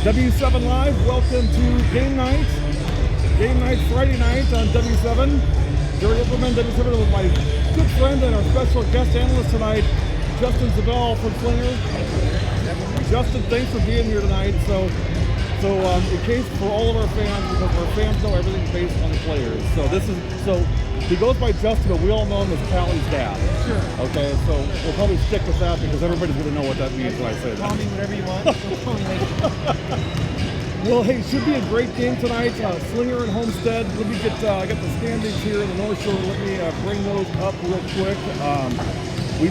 W7 Live, welcome to Game Night. Game Night Friday night on W7. Jerry Ipperman, W7, with my good friend and our special guest analyst tonight, Justin Zabel from Slinger. Justin, thanks for being here tonight. So in case for all of our fans, because our fans know everything based on the players. So he goes by Justin, but we all know him as Callie's dad. Sure. Okay, so we'll probably stick with that because everybody's going to know what that means when I say that. Call me whatever you want. Call me later. Well, hey, should be a great game tonight. Slinger and Homestead. Let me get, I got the standings here in the North Shore. Let me bring those up real quick. We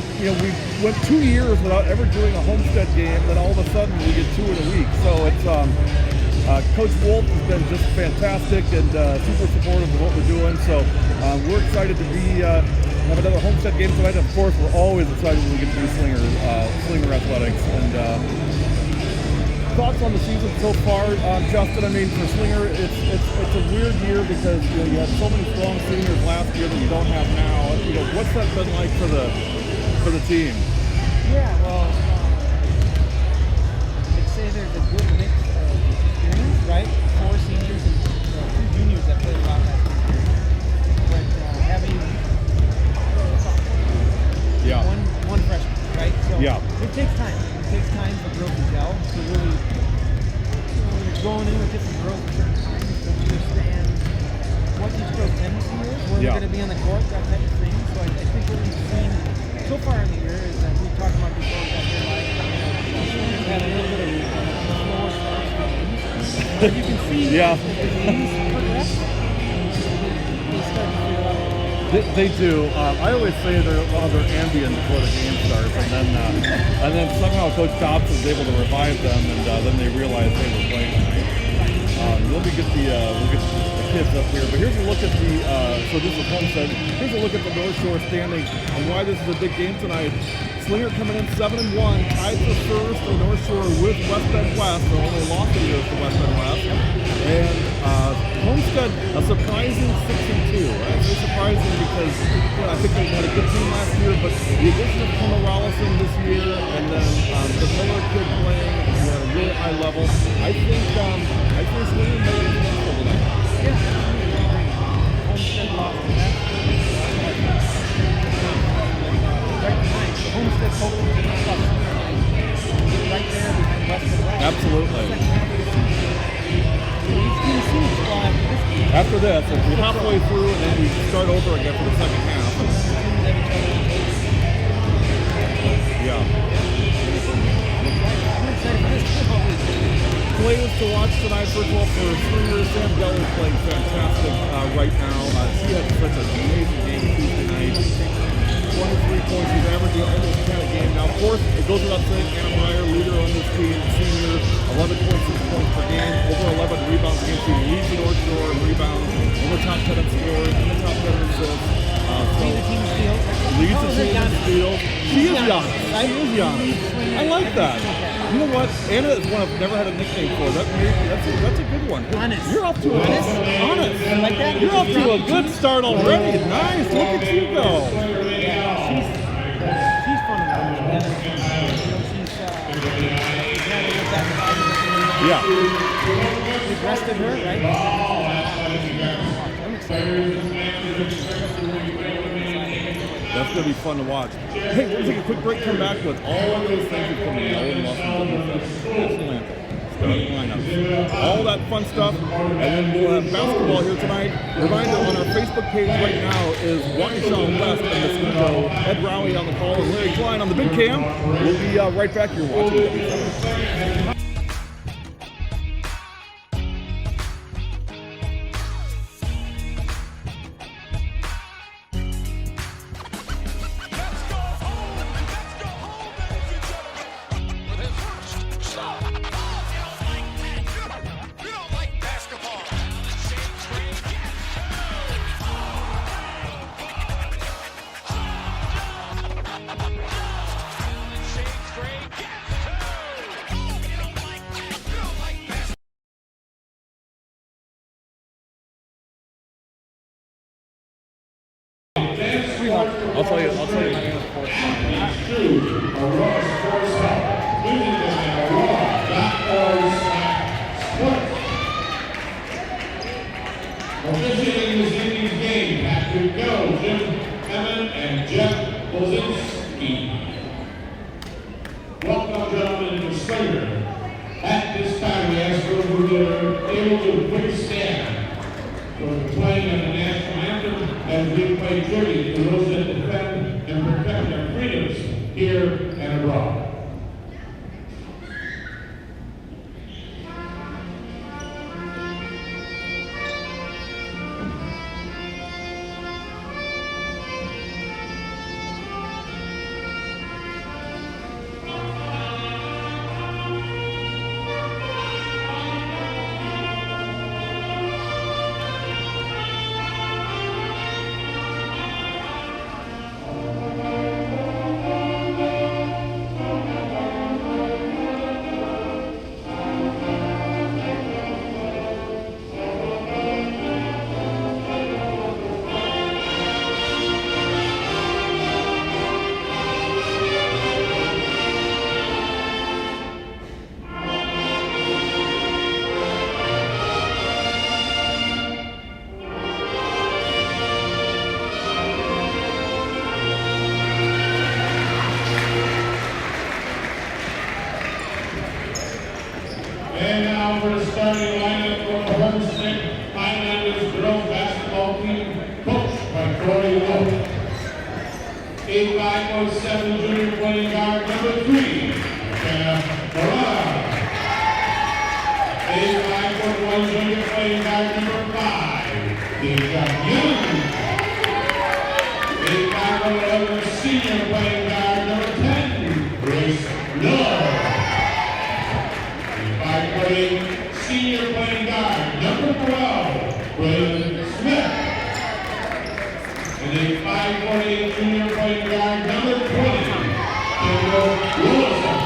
went 2 years without ever doing a Homestead game. Then all of a sudden we get 2 in a week. So it's Coach Wolf has been just fantastic and super supportive of what we're doing. So we're excited to be have another Homestead game tonight. Of course, we're always excited when we get to do Slinger Athletics. And thoughts on the season so far, Justin? I mean, for Slinger, it's a weird year because you had so many strong seniors last year that you don't have now. What's that been like for the team? Yeah, well, I'd say there's a good mix of experience, right? 4 seniors and 2 juniors that played a lot last year. But having one freshman, right? So it takes time. It takes time for growth to gel. To really, when you're going in with different growth at certain times, to understand what each growth tendency is, where they're going to be on the court, that type of thing. So I think what we've seen so far in the year is that we talked about before we got here, like, we've had a little bit of slower starts for games. But you can see as the games progress, they start to figure out. They do. I always say they're Ambien before the game starts, and then somehow Coach Dobson is able to revive them, and then they realize they were playing tonight. We'll get the kids up here, but here's a look at so this is Homestead. Here's a look at the North Shore standings and why this is a big game tonight. Slinger coming in 7-1, tied for first in North Shore with West Bend West. Their only loss of the year is to West Bend West. And Homestead, a surprising 6-2. Very surprising because I think they had a good team last year, but the addition of Connor Rollison this year and then the Miller kid playing at a really high level, I think Slinger made it over that. Yeah, Homestead lost to that. Right behind. Homestead hoping to get right there behind West and West. Absolutely. After this, we're halfway through and then we start over again for the second half. Yeah. Players to watch tonight, first of all, for Slinger. Sam Geller is playing fantastic right now. He had such an amazing game Tuesday night. 23 points, he's averaging almost 10 a game. Now, of course, it goes without saying, Anna Meyer, leader on this team, senior, 11.6 points per game, over 11 rebounds a game. She leads the North Shore in rebounds, in the top 10 in scoring, in the top 10 in assists. Leads the team in steals. Leads the team in steals. She is young. She is young. I like that. You know what? Anna is one I've never had a nickname for. That's a good one. Honest. You're off to a honest. I like that. You're off to a good start already. Nice. Look at you go. She's fun to watch. Yeah. We've rested her, right? I'm excited. That's going to be fun to watch. Hey, we're going to take a quick break, come back with all of those things that come in. Starting lineups, all that fun stuff, and then we'll have basketball here tonight. Reminder, on our Facebook page right now is Waukesha West and Mosquito, Ed Rowie on the call, and Larry Klein on the big cam. We'll be right back here watching W7. I'll tell you. Officiating this evening's game, Patrick Go, Jim Emmett, and Jeff Lozinski. Welcome, gentlemen, to Slinger. At this time, we ask those who are able to please stand for the playing of the national anthem as we play tribute to those that defend and protect our freedoms here and abroad. And now for the starting lineup for the Homestead Highlanders girls basketball team, coached by Corey Wolf. 8'5" junior playing guard number 3, Jenna Barra. 8'5" junior playing guard number 5, Deja Young. 8'5" senior playing guard number 10, Grace Love. 5'8" senior playing guard number 12, Braden Smith. And a 5'8" junior playing guard number 20, Kendall Wilson.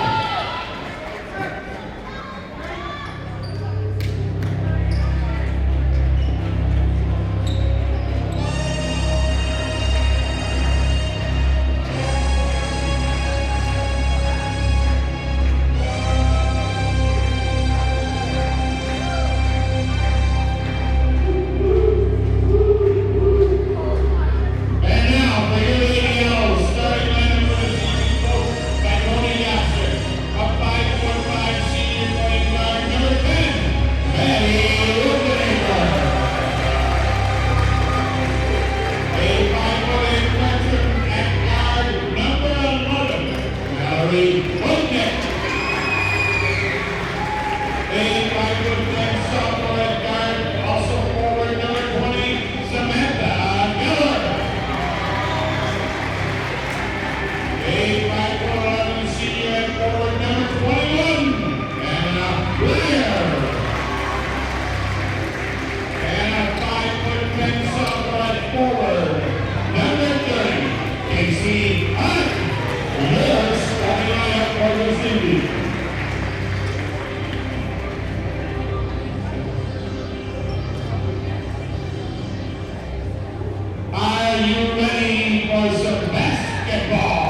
Are you ready for some basketball?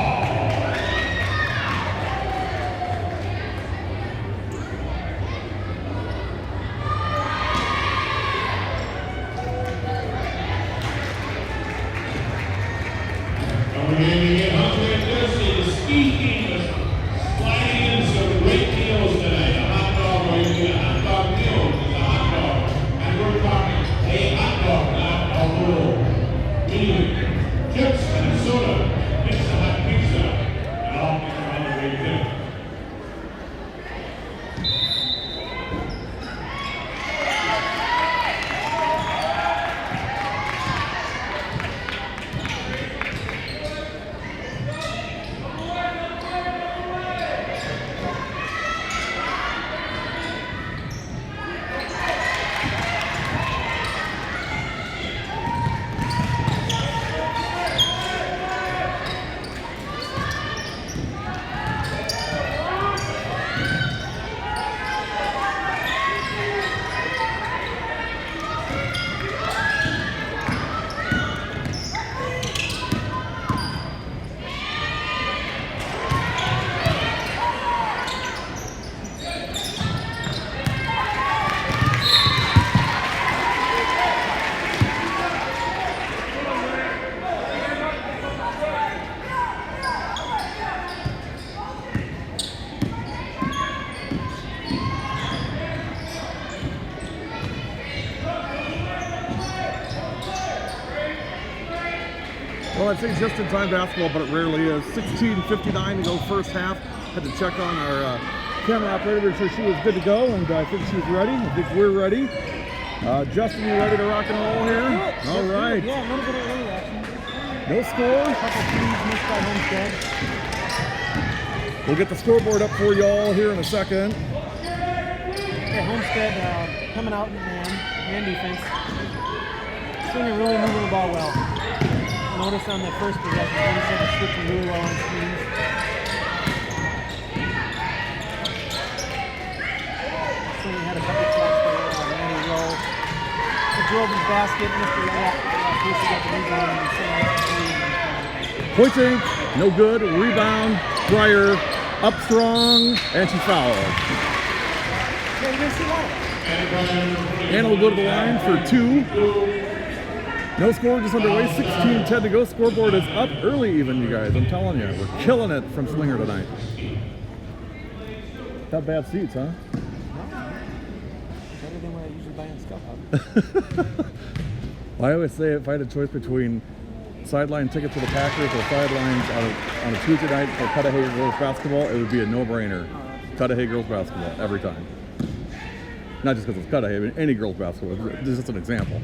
Well, I'd say just in time basketball, but it rarely is. 16:59 to go first half. Had to check on our camera operator to make sure she was good to go, and I think she's ready. I think we're ready. Justin, you ready to rock and roll here? All right. Yeah, a little bit of early action. No score. A couple threes missed by Homestead. We'll get the scoreboard up for you all here in a second. Yeah, Homestead coming out in man defense. Slinger really moving the ball well. Notice on the first possession, Homestead was switching really well on screens. Slinger had a couple shots there on Randy Rowe. He drove his basket, Mr. Layup. Casey got the rebound and Slinger. Pointing, no good. Rebound, Breyer, up strong, and she fouled. Yeah, you're going to see a lot of that. And we'll go to the line for 2. No score, just underway. 16:10 to go. Scoreboard is up early even, you guys. I'm telling you, we're killing it from Slinger tonight. Not bad seats, huh? Better than what I usually buy in Scout Hub. Well, I always say if I had a choice between sideline ticket to the Packers or sidelines on a Tuesday night for Cudahy girls basketball, it would be a no-brainer. Cudahy girls basketball every time. Not just because it's Cudahy, I mean any girls basketball. This is just an example.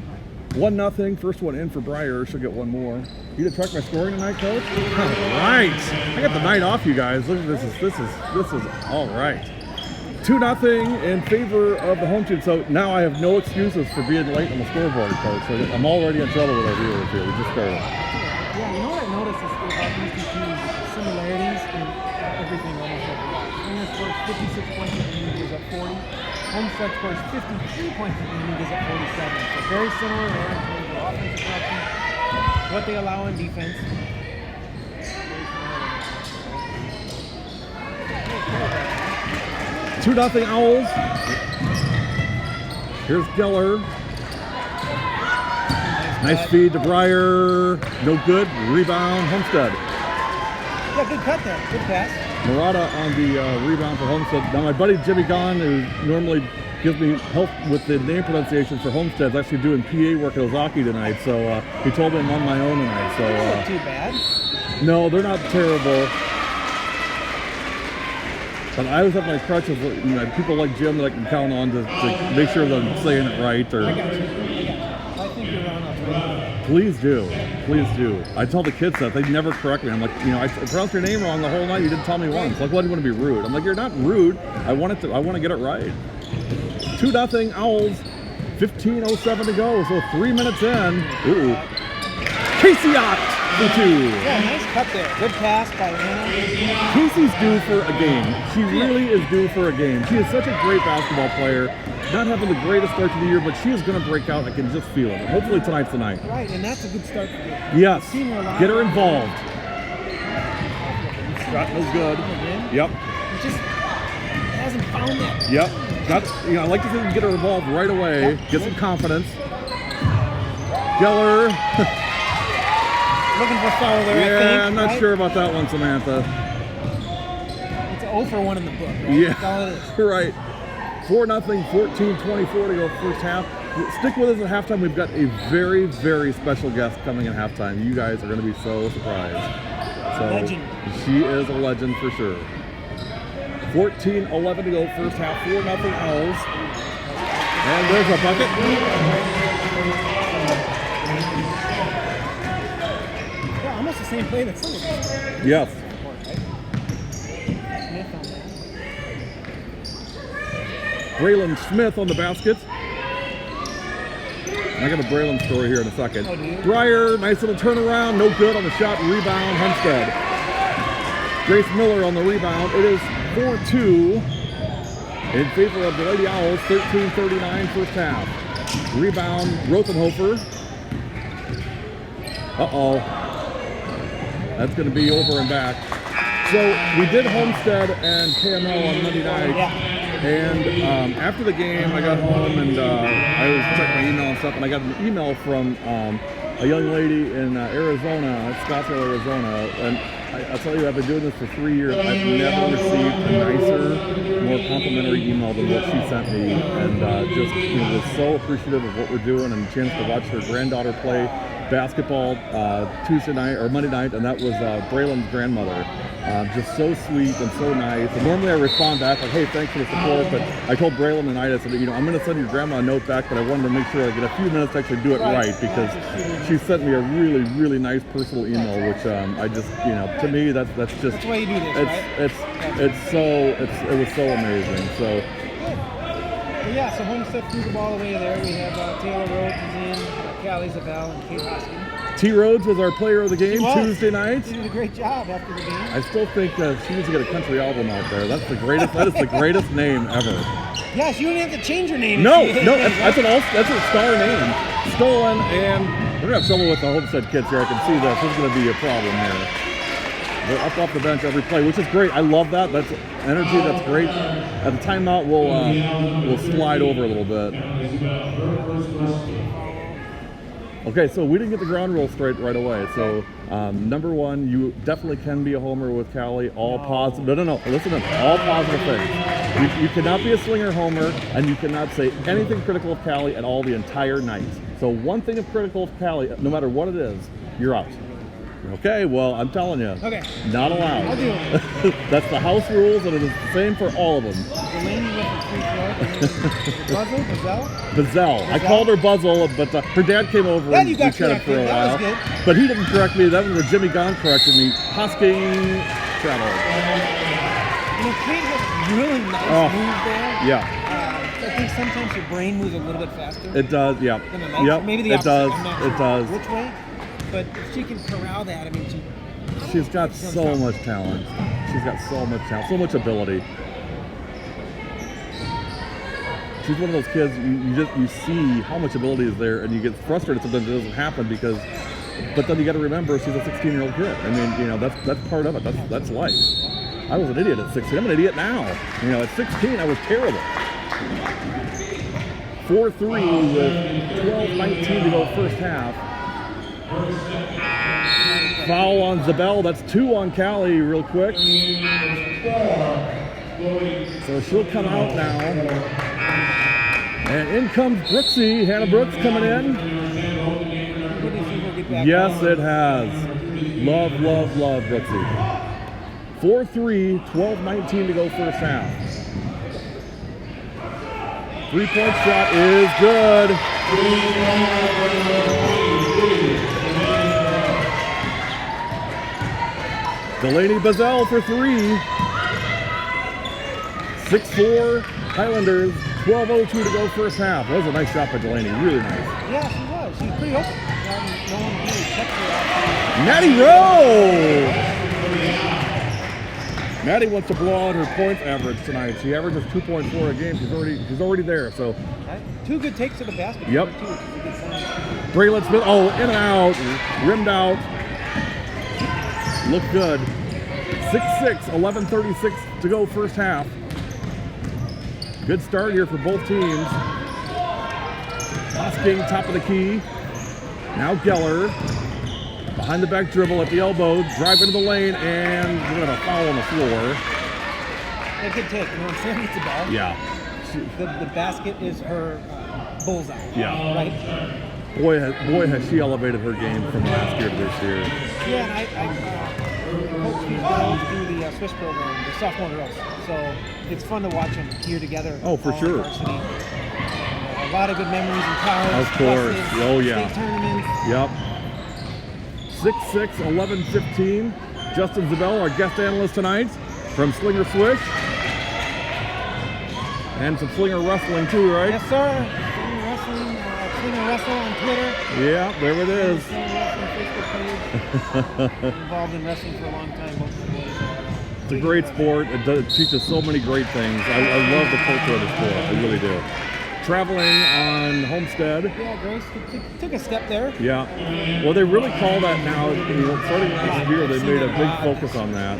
1-0. First one in for Breyer. She'll get one more. You to track my scoring tonight, Coach? All right. I got the night off, you guys. Look at this. This is all right. 2-0 in favor of the home team. So now I have no excuses for being late on the scoreboard, Coach. So I'm already in trouble with our viewers here. We just started. Yeah, you know what I noticed is about these two teams, similarities in everything almost every night. Slinger scores 56 points at the end, goes up 40. Homestead scores 53 points at the end, goes up 47. So very similar there in terms of offensive production, what they allow in defense. 2-0 Owls. Here's Geller. Nice feed to Breyer. No good. Rebound, Homestead. Yeah, good cut there. Good pass. Murata on the rebound for Homestead. Now my buddy Jimmy Gunn, who normally gives me help with the name pronunciation for Homestead, is actually doing PA work at Ozaki tonight. So he told me I'm on my own tonight. So not too bad. No, they're not terrible. But I always have my crutches. You know, people like Jim that I can count on to make sure that I'm saying it right. Or I got you. I think you're on. please do. I tell the kids that they never correct me. I'm like, you know, I pronounced your name wrong the whole night. You didn't tell me once. Like, why do you want to be rude? I'm like, you're not rude. I want to get it right. 2-0 Owls. 15:07 to go. So 3 minutes in. Ooh. Casey Ott for 2. Yeah, nice cut there. Good pass by Anna. Casey's due for a game. She really is due for a game. She is such a great basketball player. Not having the greatest start to the year, but she is going to break out. I can just feel it. Hopefully tonight's the night. Right, and that's a good start for you. Yes. Get her involved. Shot no good. Yep. He just hasn't found that. Yep. That's, you know, I like to think we can get her involved right away. Get some confidence. Geller. Looking for foul there, I think. Yeah, I'm not sure about that one, Samantha. It's 0 for 1 in the book, right? Yeah, That's all it is. right. 4-0, 14:24 to go first half. Stick with us at halftime. We've got a very, very special guest coming in halftime. You guys are going to be so surprised. So Legend. She is a legend for sure. 14:11 to go first half. 4-0 Owls. And there's a bucket. Yeah, almost the same play that Slinger did. Yes. Smith on that. Braylon Smith on the basket. I got a Braylon story here in a second. Oh, do you? Breyer, nice little turnaround, no good on the shot, rebound, Homestead. Grace Miller on the rebound. It is 4-2 in favor of the Lady Owls, 13:39 first half. Rebound, Rothenhofer. Uh-oh. That's going to be over and back. So we did Homestead and KML on Monday night. Yeah. And after the game, I got home and I was checking my email and stuff, and I got an email from a young lady in Arizona, Scottsdale, Arizona. And I'll tell you, I've been doing this for 3 years. I've never received a nicer, more complimentary email than what she sent me, and just was so appreciative of what we're doing and a chance to watch her granddaughter play basketball Tuesday night or Monday night, and that was Braylon's grandmother. Just so sweet and so nice. And normally I respond back like, hey, thanks for the support, but I told Braylon tonight, I said, I'm going to send your grandma a note back, but I wanted to make sure I get a few minutes to actually do it right, because she sent me a really, really nice personal email, which I just, to me, that's just... That's why you do this, it was so amazing. So... Well, yeah, so Homestead threw the ball away there. We have Taylor Rhodes is in, Callie Zabel, and Kate Hoskin. T. Rhodes was our player of the game Tuesday night. She did a great job after the game. I still think she needs to get a country album out there. That's the greatest. That is the greatest name ever. Yes, you don't have to change your name. No, that's a star name. Stolen, and we're gonna have trouble with the Homestead kids here. I can see this. This is gonna be a problem here. They're up off the bench every play, which is great. I love that. That's energy. That's great. At the timeout, we'll slide over a little bit. Okay, so we didn't get the ground rule straight right away. So number one, you definitely can be a homer with Callie. All positive. No. Listen to them. All positive things. You cannot be a Slinger homer, and you cannot say anything critical of Callie at all the entire night. So one thing of critical of Callie, no matter what it is, you're out. Okay, well, I'm telling you. Okay. Not allowed. I'll do it. That's the house rules, and it is the same for all of them. Delaney with the free throw. Buzzell. I called her Buzzle, but her dad came over and we chatted for a while. That was good. But he didn't correct me. That was where Jimmy Gahn corrected me. Hosking Travel. Kate has really nice moves there. Yeah. I think sometimes your brain moves a little bit faster. It does, yeah. Yep. Maybe the opposite. It does. Which way? But if she can corral that, I mean, she's got so much talent. She's got so much talent, so much ability. She's one of those kids, you see how much ability is there, and you get frustrated sometimes it doesn't happen but then you got to remember she's a 16-year-old kid. I mean, that's part of it. That's life. I was an idiot at 16. I'm an idiot now. At 16, I was terrible. 4-3 with 12:19 to go first half. Foul on Zabel. That's 2 on Callie real quick. So she'll come out now. And in comes Brooksy. Hannah Brooks coming in. Yes, it has. Love Brooksy. 4-3, 12:19 to go first half. 3-point shot is good. Delaney Buzzell for 3. 6-4 Highlanders. 12:02 to go first half. That was a nice shot by Delaney. Really nice. Yeah, she was. She's pretty open. No one really checked her out. Maddie Rowe! Maddie wants to blow out her points average tonight. She averages 2.4 a game. She's already there. So 2 good takes to the basket. Yep. Braylon Smith. Oh, in and out. Rimmed out. Look good. 6-6, 11:36 to go first half. Good start here for both teams. Hosking, top of the key. Now Geller. Behind the back dribble at the elbow. Drive into the lane, and we're going to have a foul on the floor. A good take. When Sam gets the ball, yeah. The basket is her bullseye. Yeah. Right? Boy, has she elevated her game from last year to this year. Yeah, and I coach these girls through the Swiss program, the sophomore girls. So it's fun to watch them here together. Oh, for sure. Varsity. A lot of good memories in college. Of course. Buses, Oh, yeah. state tournaments. Yep. 6-6, 11:15. Justin Zabel, our guest analyst tonight from Slinger Swish. And some Slinger Wrestling too, right? Yes, sir. Slinger Wrestling, Slinger Wrestle on Twitter. Yeah, there it is. Slinger Wrestling Facebook page. Involved in wrestling for a long time. It's a great sport. It teaches so many great things. I love the culture of the sport. I really do. Traveling on Homestead. Yeah, Grace took a step there. Yeah. Well, they really call that now. Starting last year, they made a big focus on that.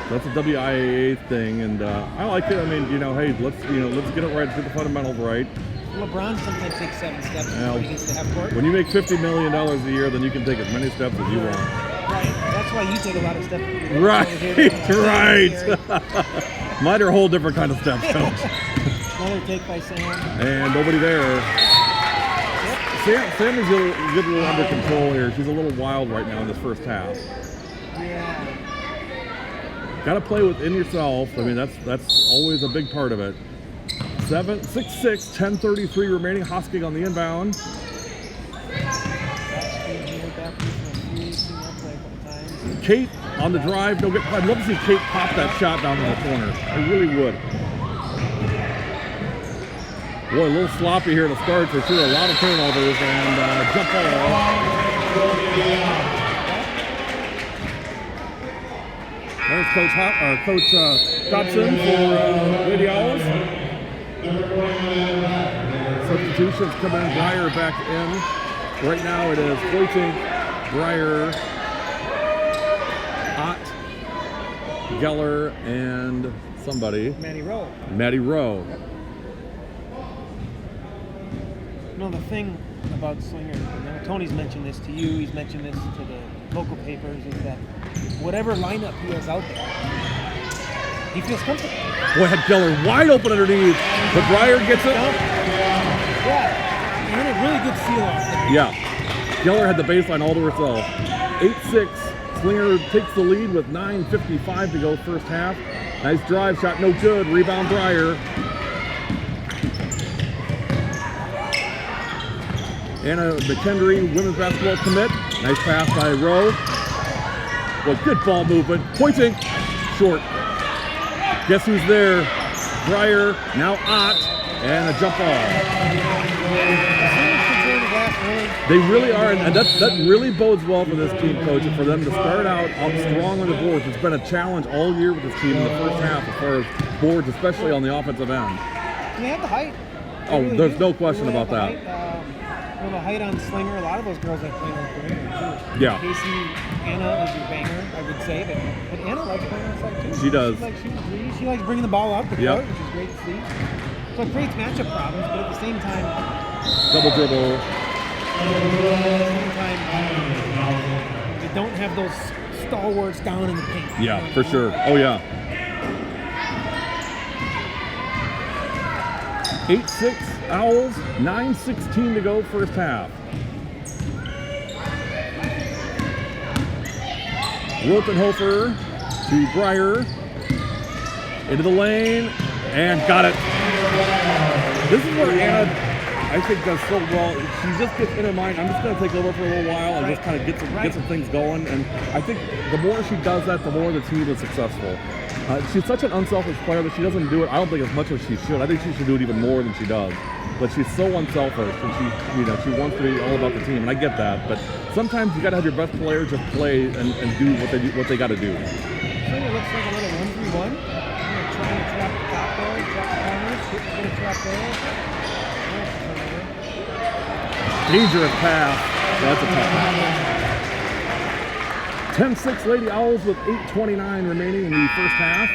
That's a WIAA thing, and I like it. I mean, hey, let's get it right, get the fundamentals right. LeBron sometimes takes 7 steps before he gets to half court. When you make $50 million a year, then you can take as many steps as you want. Right. That's why you take a lot of steps. Right. Mine are a whole different kind of steps, Coach. Another take by Sam. And nobody there. Sam is getting a little under control here. She's a little wild right now in this first half. Yeah. Got to play within yourself. I mean, that's always a big part of it. 6-6, 10:33 remaining. Hosking on the inbound. Kate on the drive. I'd love to see Kate pop that shot down in the corner. I really would. Boy, a little sloppy here to start for sure. A lot of turnovers and jump ball. There's Coach Dobson for Lady Owls. Substitutions coming in. Breyer back in. Right now it is Hoytink, Breyer, Ott, Geller, and somebody. Maddie Rowe. No, the thing about Slinger, Tony's mentioned this to you, he's mentioned this to the local papers, is that whatever lineup he has out there, he feels comfortable. Boy, had Geller wide open underneath, but Breyer gets it. Yeah, and a really good seal off there. Yeah, Geller had the baseline all to herself. 8-6, Slinger takes the lead with 9:55 to go first half. Nice drive shot, no good. Rebound Breyer. Anna McKendry, women's basketball commit. Nice pass by Rowe. Well, good ball movement. Pointing, short. Guess who's there? Breyer, now Ott, and a jump ball. They really are, and that really bodes well for this team, Coach, and for them to start out strong on the boards. It's been a challenge all year with this team in the first half as far as boards, especially on the offensive end. And they have the height. Oh, really there's no question about that. The height on Slinger, a lot of those girls that play on the perimeter too. Yeah. Casey, Anna is your banger, I would say, but Anna likes playing on the side too. She does. She likes bringing the ball up the court, which is great to see. So it creates matchup problems, but at the same time, double dribble. At the same time, you don't have those stalwarts down in the paint. Yeah, for sure. Oh yeah. 8-6 Owls, 9:16 to go first half. Rotenhofer to Breyer. Into the lane, and got it. This is where Anna, I think, does so well. She just gets in her mind, I'm just going to take over for a little while and just kind of get some things going. And I think the more she does that, the more the team is successful. She's such an unselfish player that she doesn't do it, I don't think, as much as she should. I think she should do it even more than she does. But she's so unselfish, and she wants to be all about the team, and I get that. But sometimes you got to have your best player just play and do what they got to do. It looks like a little 1-3-1. Trying to trap the top there, trap the corners, get a trap there. Dangerous pass. That's a tough pass. 10-6 Lady Owls with 8:29 remaining in the first half.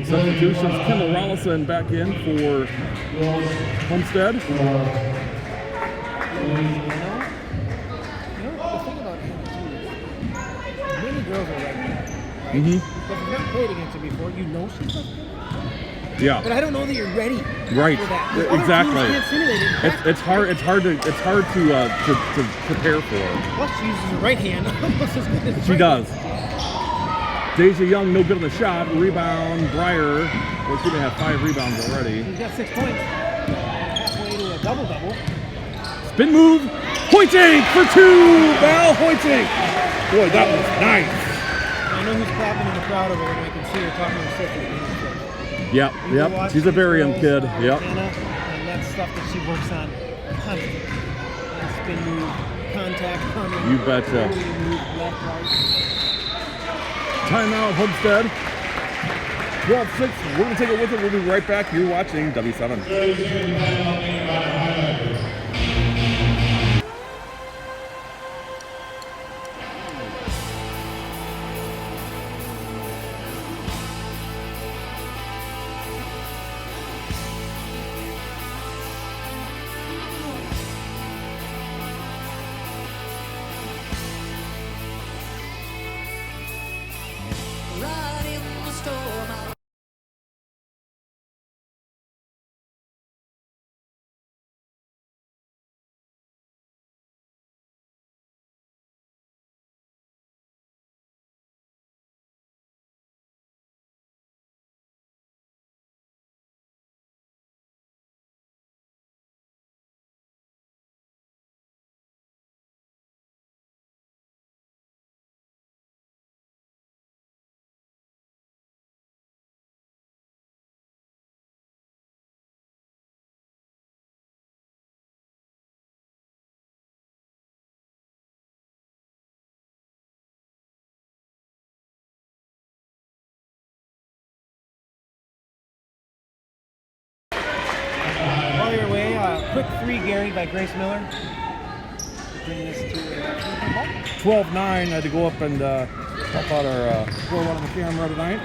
Substitutions, Kendall Rollison back in for Homestead. The thing about him too is many girls are like that. But if you've not played against her before, you know she's like that. Yeah. But I don't know that you're ready for that. Exactly. It's hard to prepare for. Plus she uses her right hand almost as good as she does. Deja Young, no good on the shot. Rebound, Breyer. Well, she may have 5 rebounds already. She's got 6 points. Halfway to a double-double. Spin move. Hoytink for 2. Val Hoytink. Boy, that was nice. I know who's clapping in the crowd over there, and I can see her talking to her sister. Yep. She's a very young kid. Yep. Anna, and that's stuff that she works on constantly. And spin move, contact coming. You betcha. Move, left, right. Timeout, Homestead. 12-6. We're going to take it with it. We'll be right back. You're watching W7. quick 3, Gary, by Grace Miller. Bring this to a ball. 12-9. I had to go up and help out our score one on the camera tonight.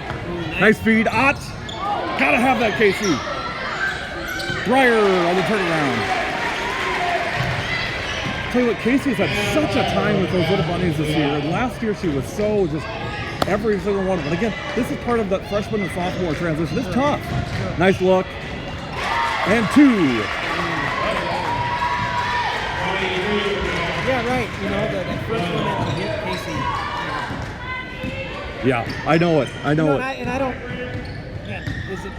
Nice feed. Ott. Gotta have that, KC. Breyer on the turnaround. Tell you what, Casey's had such a time with those little bunnies this year. And last year she was so just every single one of them. And again, this is part of that freshman and sophomore transition. It's tough. Nice look. And 2. Yeah, right. You know, that first one that hit Casey. Yeah, I know it. I know it. And I don't. Yeah, is it?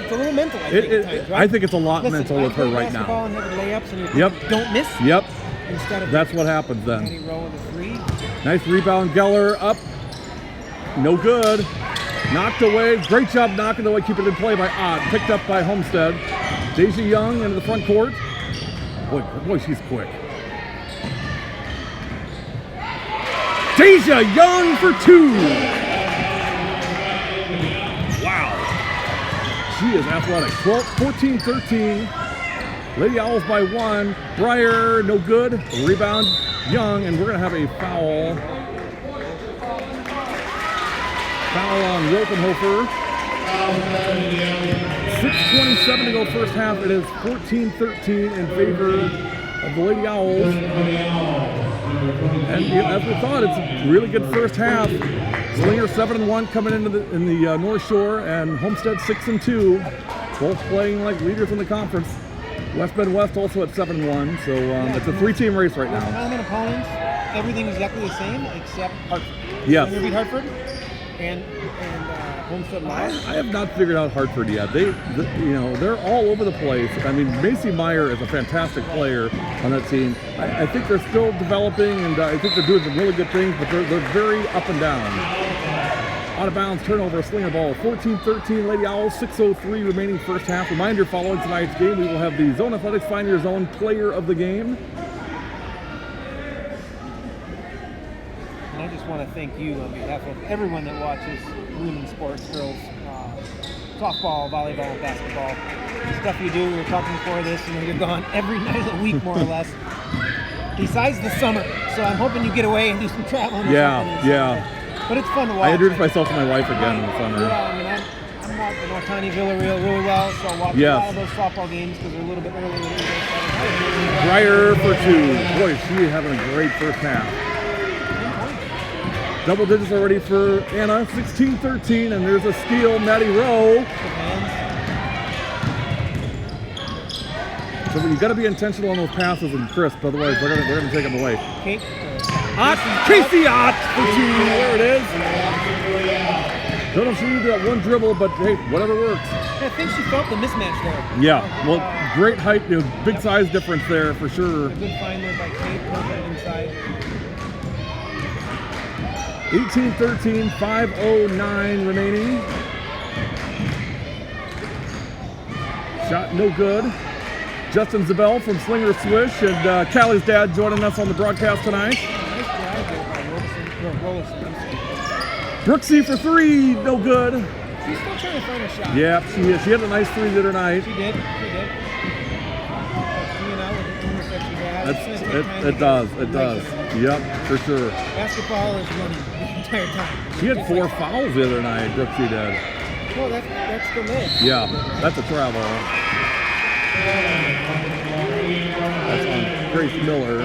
It's a little mental, I think. At times, right? I think it's a lot mental with her right now. And have layups and don't miss. Yep. Instead of that's what happens then. Row of the 3. Nice rebound, Geller up. No good. Knocked away. Great job knocking away, keeping it in play by Ott. Picked up by Homestead. Deja Young into the front court. Boy, she's quick. Deja Young for 2. Wow. She is athletic. 14-13. Lady Owls by 1. Breyer, no good. Rebound, Young, and we're going to have a foul. Foul on Wilkenhofer. 6:27 to go first half. It is 14-13 in favor of the Lady Owls. And as we thought, it's a really good first half. Slinger 7-1 coming into the North Shore, and Homestead 6-2. Both playing like leaders in the conference. West Bend West also at 7-1, so it's a 3-team race right now. Common opponents, everything is exactly the same except Hartford. Yes. Slinger beat Hartford, and Homestead lost. I have not figured out Hartford yet. They're all over the place. I mean, Macy Meyer is a fantastic player on that team. I think they're still developing, and I think they're doing some really good things, but they're very up and down. Out of bounds, turnover, Slinger ball, 14-13, Lady Owls, 6:03 remaining first half. Reminder, following tonight's game, we will have the Zone Athletics Find Your Zone Player of the Game. And I just want to thank you on behalf of everyone that watches women's sports, girls, softball, volleyball, basketball. The stuff you do, we were talking before this, you're gone every night of the week, more or less, besides the summer. So I'm hoping you get away and do some traveling. Yeah. But it's fun to watch. I introduced myself to my wife again in the summer. Yeah, I mean, I'm watching Otani Villarreal really well, so I'll watch a lot of those softball games because they're a little bit earlier than Breyer for 2. Boy, she is having a great first half. Double digits already for Anna, 16-13, and there's a steal, Maddie Rowe. So you got to be intentional on those passes and crisp, otherwise they're gonna take them away. Casey Ott for 2. There it is. Don't know if she needed that one dribble, but hey, whatever works. I think she felt the mismatch there. Yeah, well, great height, big size difference there for sure. A good find there by Kate, poking inside. 18-13, 5:09 remaining. Shot no good. Justin Zabel from Slinger Swish, and Callie's dad joining us on the broadcast tonight. Brooksy for 3, no good. She's still trying to find a shot. Yeah, she is. She had a nice 3 the other night. She did. It does. Yep, for sure. Basketball is running the entire time. She had 4 fouls the other night, Brooksy did. Well, that's the lid. Yeah, that's a travel. That's on Grace Miller.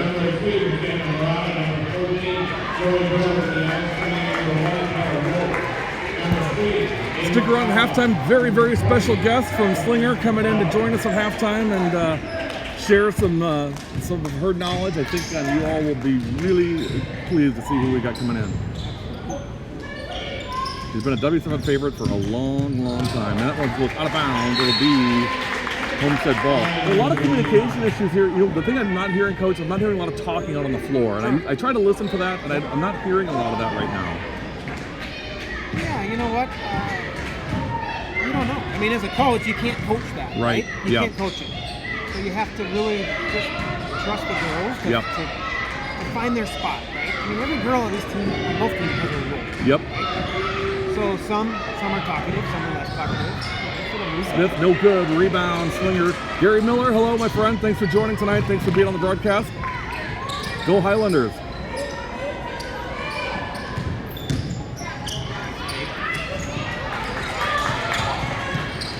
Stick around at halftime. Very, very special guest from Slinger coming in to join us at halftime and share some of her knowledge. I think you all will be really pleased to see who we got coming in. She's been a W7 favorite for a long, long time. And that one goes out of bounds. It'll be Homestead ball. There are a lot of communication issues here. The thing I'm not hearing, Coach, I'm not hearing a lot of talking out on the floor. And I try to listen to that, and I'm not hearing a lot of that right now. Yeah, you know what? You don't know. I mean, as a coach, you can't coach that, right? You can't coach it. So you have to really just trust the girls to find their spot, right? I mean, every girl on this team, on both teams, has a role. Yep. Right? So some are talkative, some are less talkative. For the Smith, no good. Rebound, Slinger. Gary Miller, hello, my friend. Thanks for joining tonight. Thanks for being on the broadcast. Go Highlanders.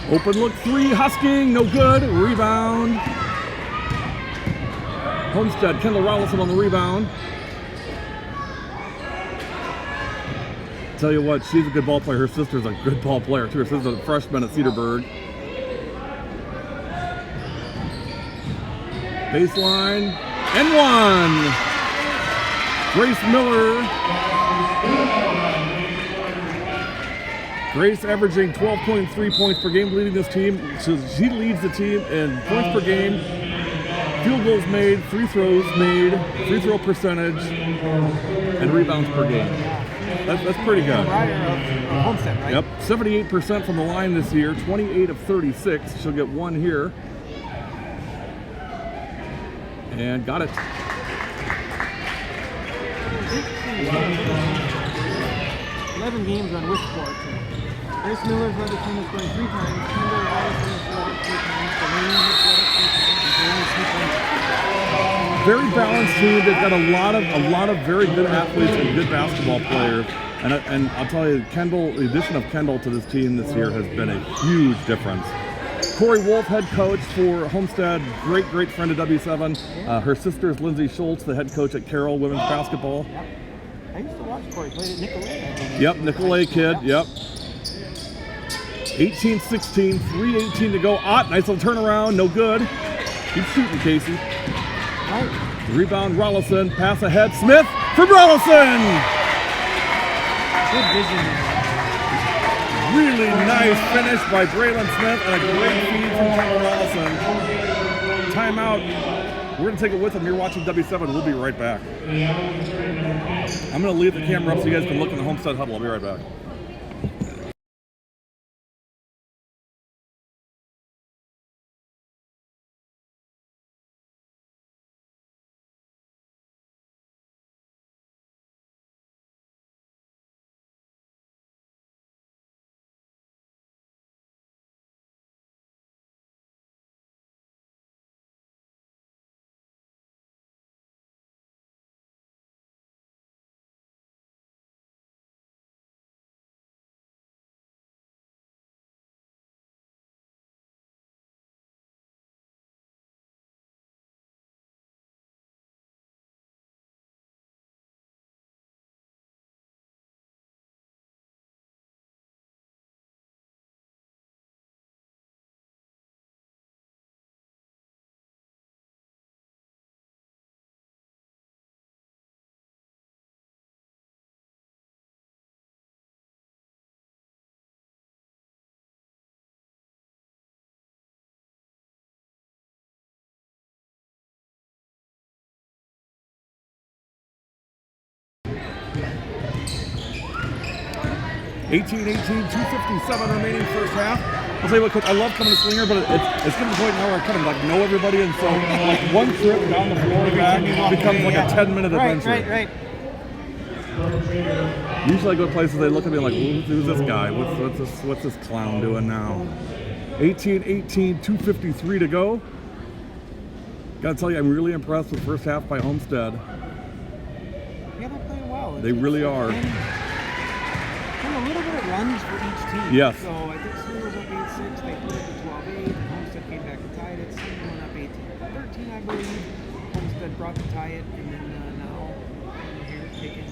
Open look three, Husking, no good. Rebound. Homestead, Kendall Rollison on the rebound. Tell you what, she's a good ball player. Her sister's a good ball player too. Her sister's a freshman at Cedarburg. Baseline, and one. Grace Miller. Grace averaging 12.3 points per game, leading this team. So she leads the team in points per game, field goals made, free throws made, free throw percentage, and rebounds per game. That's pretty good. Homestead, right? Yep, 78% from the line this year, 28 of 36. She'll get one here. And got it. 11 games on which sport? Grace Miller's led the team in scoring 3 times. Kendall Rollison has led it 3 times. Delaney has led it 3 times. And Very balanced team. They've got a lot of very good athletes and good basketball players. And I'll tell you, the addition of Kendall to this team this year has been a huge difference. Corey Wolf, head coach for Homestead, great friend of W7. Her sister is Lindsay Schultz, the head coach at Carroll Women's Basketball. Yep. I used to watch Corey play at Nicolay. Yep, Nicolay kid, yep. 18-16, 3:18 to go. Ott, nice little turnaround, no good. Keep shooting, Casey. Right. Rebound, Rollison, pass ahead, Smith for Rollison! Good vision there. Really nice finish by Braylon Smith and a great feed from Kendall Rollison. Timeout. We're going to take it with them. You're watching W7. We'll be right back. I'm going to leave the camera up so you guys can look in the Homestead huddle. I'll be right back. $18-18, 2:57 remaining first half. I'll tell you what, Coach, I love coming to Slinger, but it's getting to the point now where I kind of like know everybody, and so like one trip down the floor and back becomes like a 10-minute adventure. Right. Usually I go to places, they look at me like, who's this guy? What's this clown doing now? 18-18, 2:53 to go. Gotta tell you, I'm really impressed with the first half by Homestead. Yeah, they're playing well. They really are. A little bit of runs for each team. Yes. So I think Slinger was up 8-6. They put it to 12-8. Homestead came back and tied it. Slinger went up 18-13, I believe. Homestead brought to tie it, and then now here taking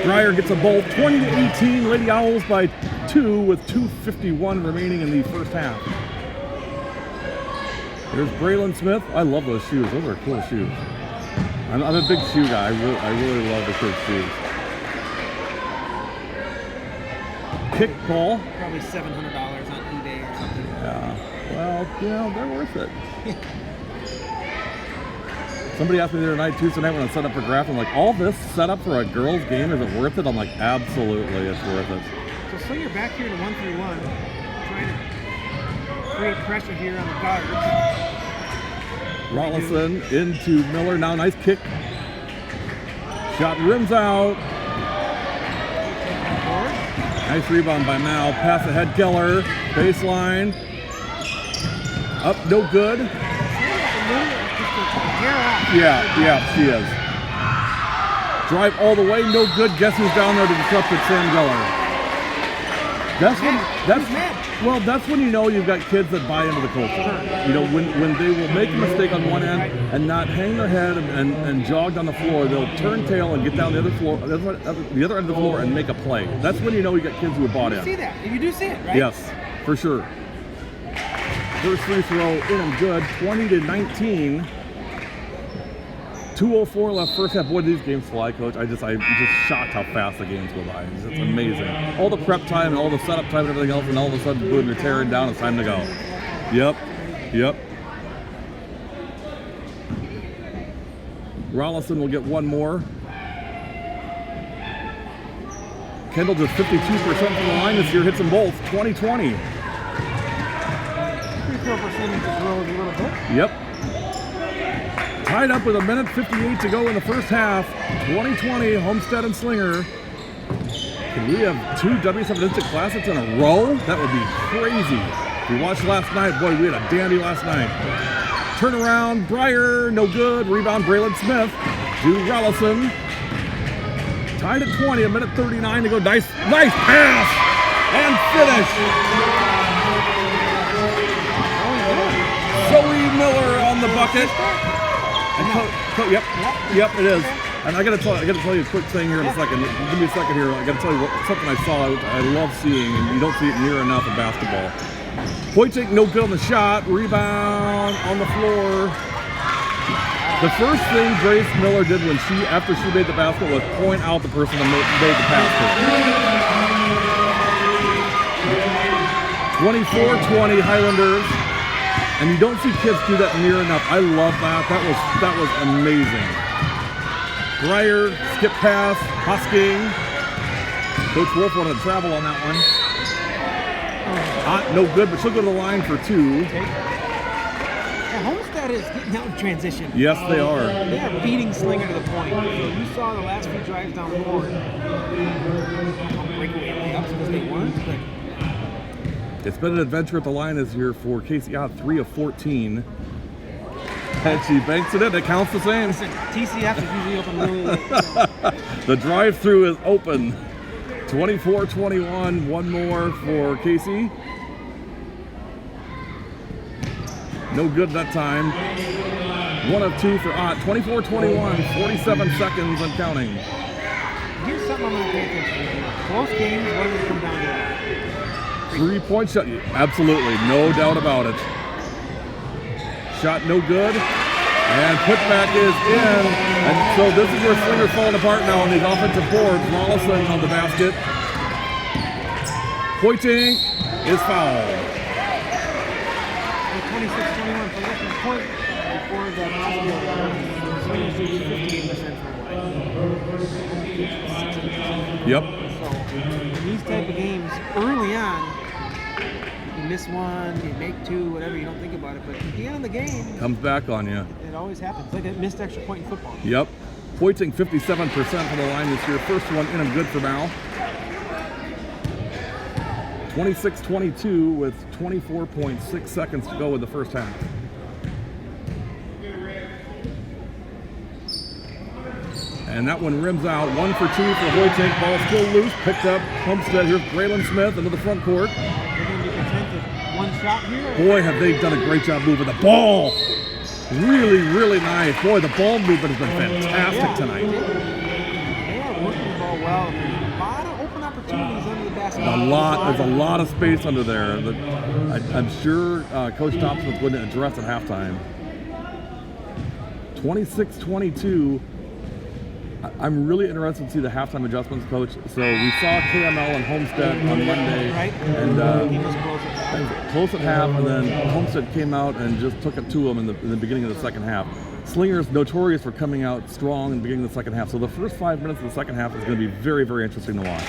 a. Dreyer gets a bolt, 20-18. Lady Owls by 2 with 2:51 remaining in the first half. There's Braylon Smith. I love those shoes. Those are cool shoes. I'm a big shoe guy. I really love the kids' shoes. Kick ball. Probably $700 on eBay or something. Yeah. Well, they're worth it. Somebody asked me the other night, Tuesday night, when I set up for draft, I'm like, all this setup for a girls' game, is it worth it? I'm like, absolutely, it's worth it. So Slinger back here to 1-3-1, trying to create pressure here on the guards. Rollison into Miller. Now, nice kick. Shot rims out. Nice rebound by Mal. Pass ahead, Keller. Baseline. Up, no good. Yeah, she is. Drive all the way, no good. Guess who's down there to disrupt it? Sam Geller. That's when you know you've got kids that buy into the culture. You know, when they will make a mistake on one end and not hang their head and jog down the floor, they'll turn tail and get down the other end of the floor and make a play. That's when you know you got kids who are bought in. You see that? You do see it, right? Yes, for sure. First free throw in and good, 20-19. 2:04 left first half. Boy, these games fly, Coach. I'm just shocked how fast the games go by. It's amazing. All the prep time and all the setup time and everything else, and all of a sudden, boom, you're tearing down. It's time to go. Yep. Rollison will get one more. Kendall just 52% from the line this year. Hits them both. 20-20. Free throw percentage just rose a little bit. Yep. Tied up with 1:58 to go in the first half. 20-20, Homestead and Slinger. Can we have 2 W7 Instant Classics in a row? That would be crazy. We watched last night. Boy, we had a dandy last night. Turnaround, Breyer, no good. Rebound, Braylon Smith to Rollison. Tied at 20, 1:39 to go. Nice pass and finish. Zoe Miller on the bucket. Yep, it is. And I gotta tell you a quick thing here in a second. Give me a second here. I gotta tell you something I saw. I love seeing, and you don't see it near enough in basketball. Poichik, no good on the shot. Rebound on the floor. The first thing Grace Miller did after she made the basket was point out the person that made the basket. 24-20 Highlanders. And you don't see kids do that near enough. I love that. That was amazing. Breyer, skip pass, Hosking. Coach Wolf wanted to travel on that one. No good, but she'll go to the line for 2. Yeah, Homestead is getting out in transition. Yes, they are. They are beating Slinger to the point. So you saw the last few drives down the court. Breakaway layups because they weren't, but it's been an adventure at the line this year for Casey Ott, 3 of 14. And she banks it in. It counts the same. Listen, TCF is usually open really late. So. The drive-through is open. 24-21. One more for Casey. No good that time. 1 of 2 for Ott. 24-21. 47 seconds and counting. Here's something I'm going to pay attention to. Close games, what does it come down to? 3-point shot, absolutely, no doubt about it. Shot no good, and putback is in. And so this is where Slinger's falling apart now on these offensive boards. Rollison on the basket. Poichink is fouled. 26-21 for this point before the basket. Slinger's 58% from the line. Yep. So in these type of games, early on, you miss one, you make 2, whatever, you don't think about it. But at the end of the game, Comes back on you. It always happens. It's like a missed extra point in football. Yep. Poichink 57% from the line this year. First one in and good for Mal. 26-22 with 24.6 seconds to go in the first half. And that one rims out. 1 for 2 for Poichink. Ball still loose. Picked up Homestead. Here's Braylon Smith into the front court. They're going to be content with one shot here. Boy, have they done a great job moving the ball. Really, really nice. Boy, the ball movement has been fantastic tonight. They are working the ball well. There's a lot of open opportunities under the basket. There's a lot of space under there. I'm sure Coach Thompson was going to address at halftime. 26-22. I'm really interested to see the halftime adjustments, Coach. So we saw KML and Homestead on Monday, right? And close at half, and then Homestead came out and just took it to them in the beginning of the second half. Slinger's notorious for coming out strong in the beginning of the second half. So the first 5 minutes of the second half is going to be very, very interesting to watch.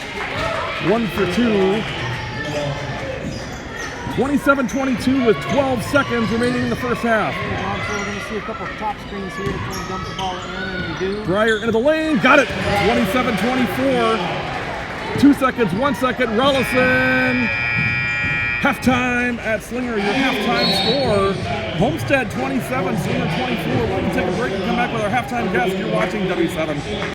1 for 2. 27-22 with 12 seconds remaining in the first half. So we're going to see a couple of top screens here to try and dump the ball in, and we do. Breyer into the lane, got it! 27-24. 2 seconds, 1 second, Rollison. Halftime at Slinger, your halftime score. Homestead 27, Slinger 24. We're going to take a break and come back with our halftime guest. You're watching W7.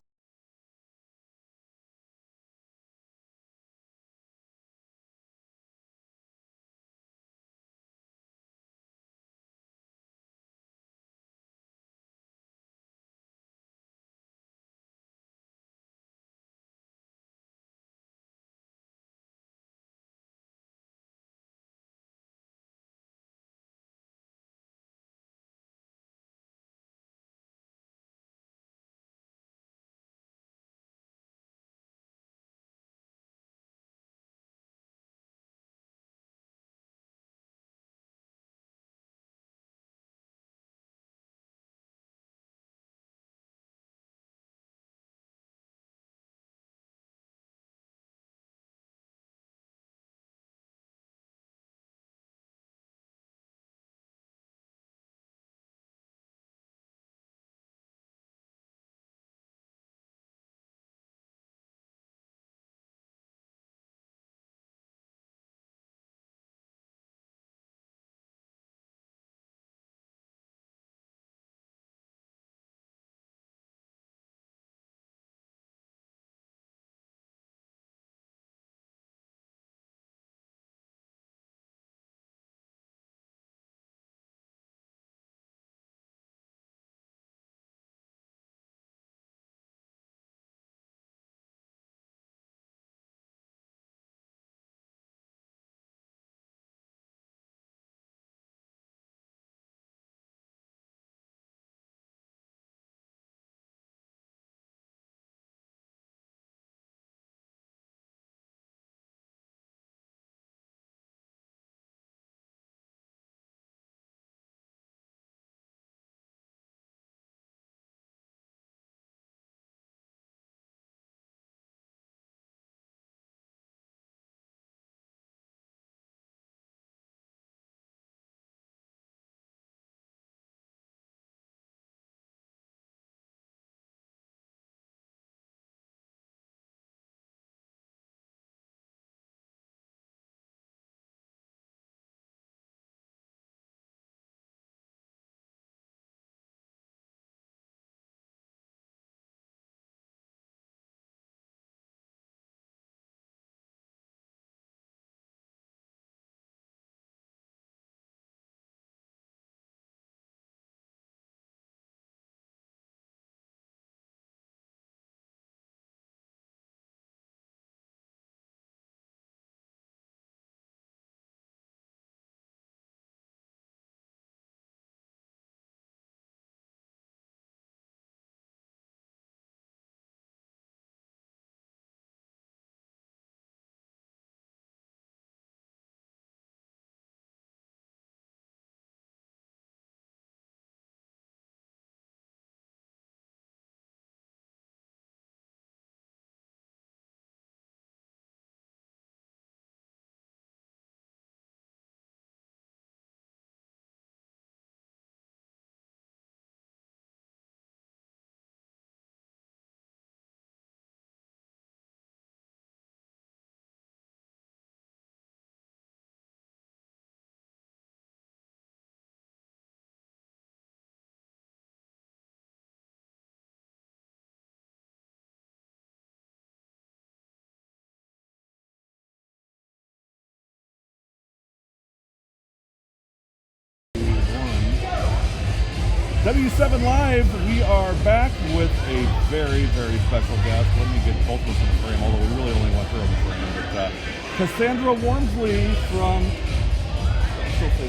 W7 Live, we are back with a very, very special guest. Let me get both of us in the frame, although we really only want her in the frame. But Cassandra Wormsley from, I still say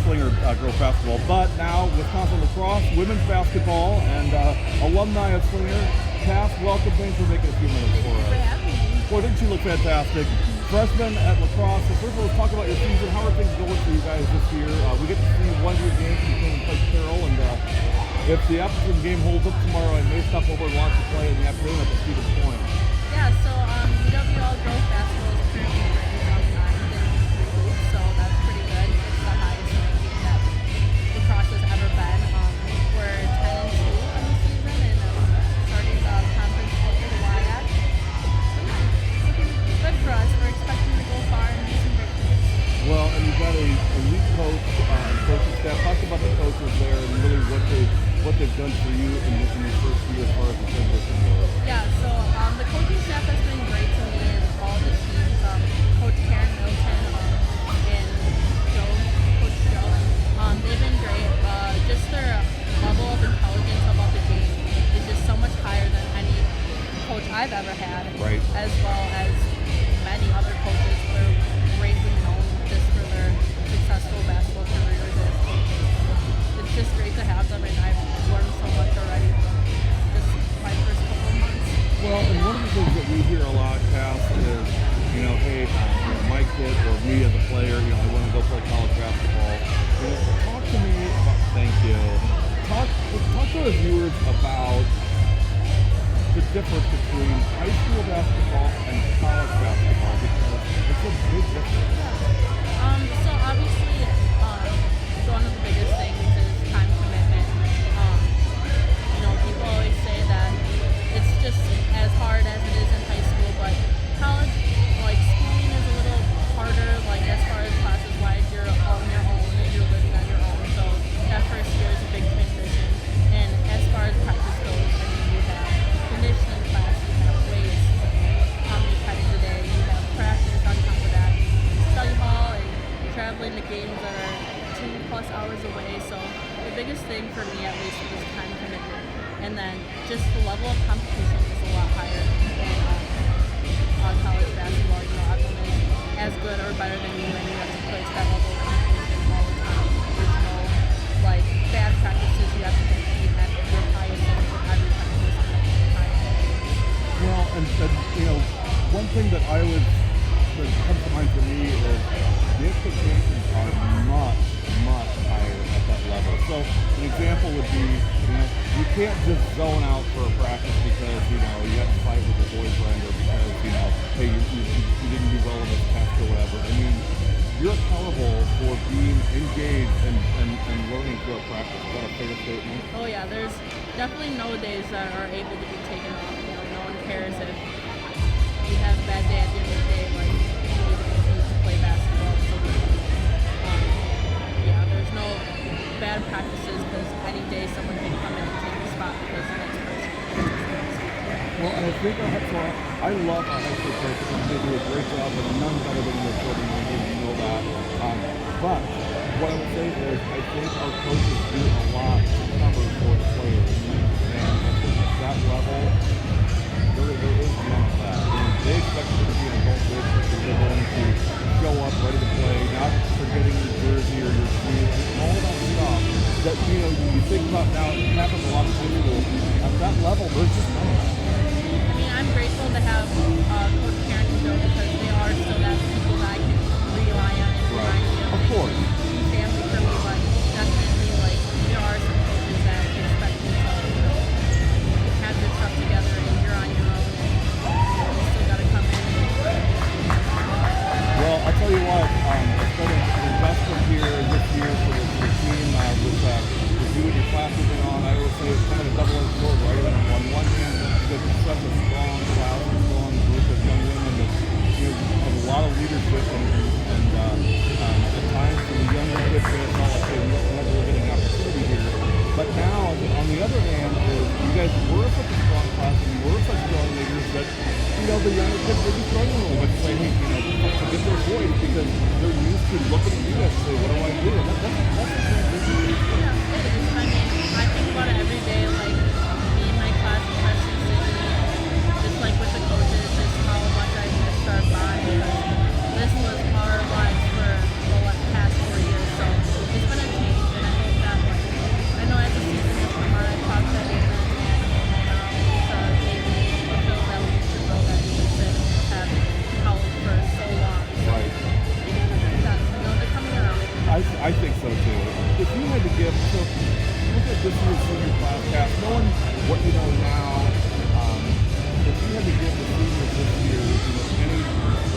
Slinger girls basketball, but now Wisconsin lacrosse, women's basketball, and alumni of Slinger. Cass, welcome. Thanks for making a few minutes for us. Boy, didn't you look fantastic? Freshman at lacrosse. So first of all, let's talk about your season. How are things going for you guys this year? We get to see one of your games. You came and played Carroll, and if the Appleton game holds up tomorrow, I may stop over and watch you play in the afternoon at the Stevens Point. Yeah, so UWL girls basketball is currently ranked 9th in the group, so that's pretty good. It's the highest ranking that lacrosse has ever been. We're 10-2 on the season, and starting the conference play, the WIAC. So yeah. about the coaches there and really what they've done for you in your first year as far as the transition goes. Yeah, so the coaching staff has been great to me and all the teams. Coach Karen Milton and Coach Joe, they've been great. Just their level of intelligence about the game is just so much higher than any coach I've ever had. Right. As well as many other coaches. They're greatly known just for their successful basketball careers as coaches. It's just great to have them, and I've learned so much already from just my first couple of months. Well, and one of the things that we hear a lot, Cass, is, hey, my kid or me as a player, I want to go play college basketball. Talk to me about, thank you. Talk to the viewers about the difference between high school basketball and college basketball, because it's a big difference. So obviously, one of the biggest things is time commitment. People always say that it's just as hard as it is in high school, but college, schooling is a little harder, as far as classes-wise, you're on your own and you're living on your own. So that first year is a big transition. And as far as practice goes, you have conditioning class, you have weights, how many times a day, you have practice on top of that, study hall, and traveling to games that are 2+ hours away. So the biggest thing for me, at least, is time commitment. And then just the level of competition is a lot higher than college basketball. Everyone is as good or better than you, and you have to play that level of competition all the time. There's no bad practices. You have to compete at your highest level for every practice at the time. Well, and one thing that comes to mind for me is the expectations are much higher at that level. So an example would be, you can't just zone out for a practice because, you have to fight with your boyfriend, or because, hey, you didn't do well in this test or whatever. I mean, you're accountable for being engaged and learning through a practice. Is that a fair statement? Oh yeah, there's definitely no days that are able to be taken off. No one cares if you have a bad day at the end of the day. You need to continue to play basketball. So there's no bad practices, because any day someone can come in and take the spot because the next person. Well, and I think I love our high school coaches. They do a great job, and none better than the children. You know that. But what I would say is, I think our coaches do a lot to cover for the players, and I think at that level, there is beyond that. They expect you to be an adult. They expect you to going to show up ready to play, not forgetting your jersey or your shoes, all that stuff that you think about now. It happens a lot of high school. At that level, there's just none of that. I'm grateful to have Coach Karen and Joe, because they are still that people that I can rely on and remind me of. Of course. Family for me, but definitely there are some coaches that expect you to have your stuff together and you're on your own, and you still got to come in. Well, I'll tell you what, it's been an investment here this year for the team with you and your class moving on. I always say it's kind of a double-edged sword, right? On one hand, because it's such a strong class, a strong group of young women that have a lot of leadership, and at times when the younger kids say it's all like, hey, we don't have a getting opportunity here. But now, on the other hand, you guys were such a strong class, and you were such strong leaders that the younger kids will be struggling a little bit to say, hey, to get their voice, because they're used to looking at you guys and say, what do I do? And that's a transition. I think about it every day, me and my class, especially Sydney, just with the coaches, just how much I missed our bond, because this was our lives for the past 4 years. So it's been a change, and I hope that, I know as the season has come on, I've talked to Nathan and maybe fulfill that leadership role that we should have college for so long. Right. They're coming around. I think so too. If you had to give, so look at this year's senior class, Cass, knowing what you know now, if you had to give the seniors this year, any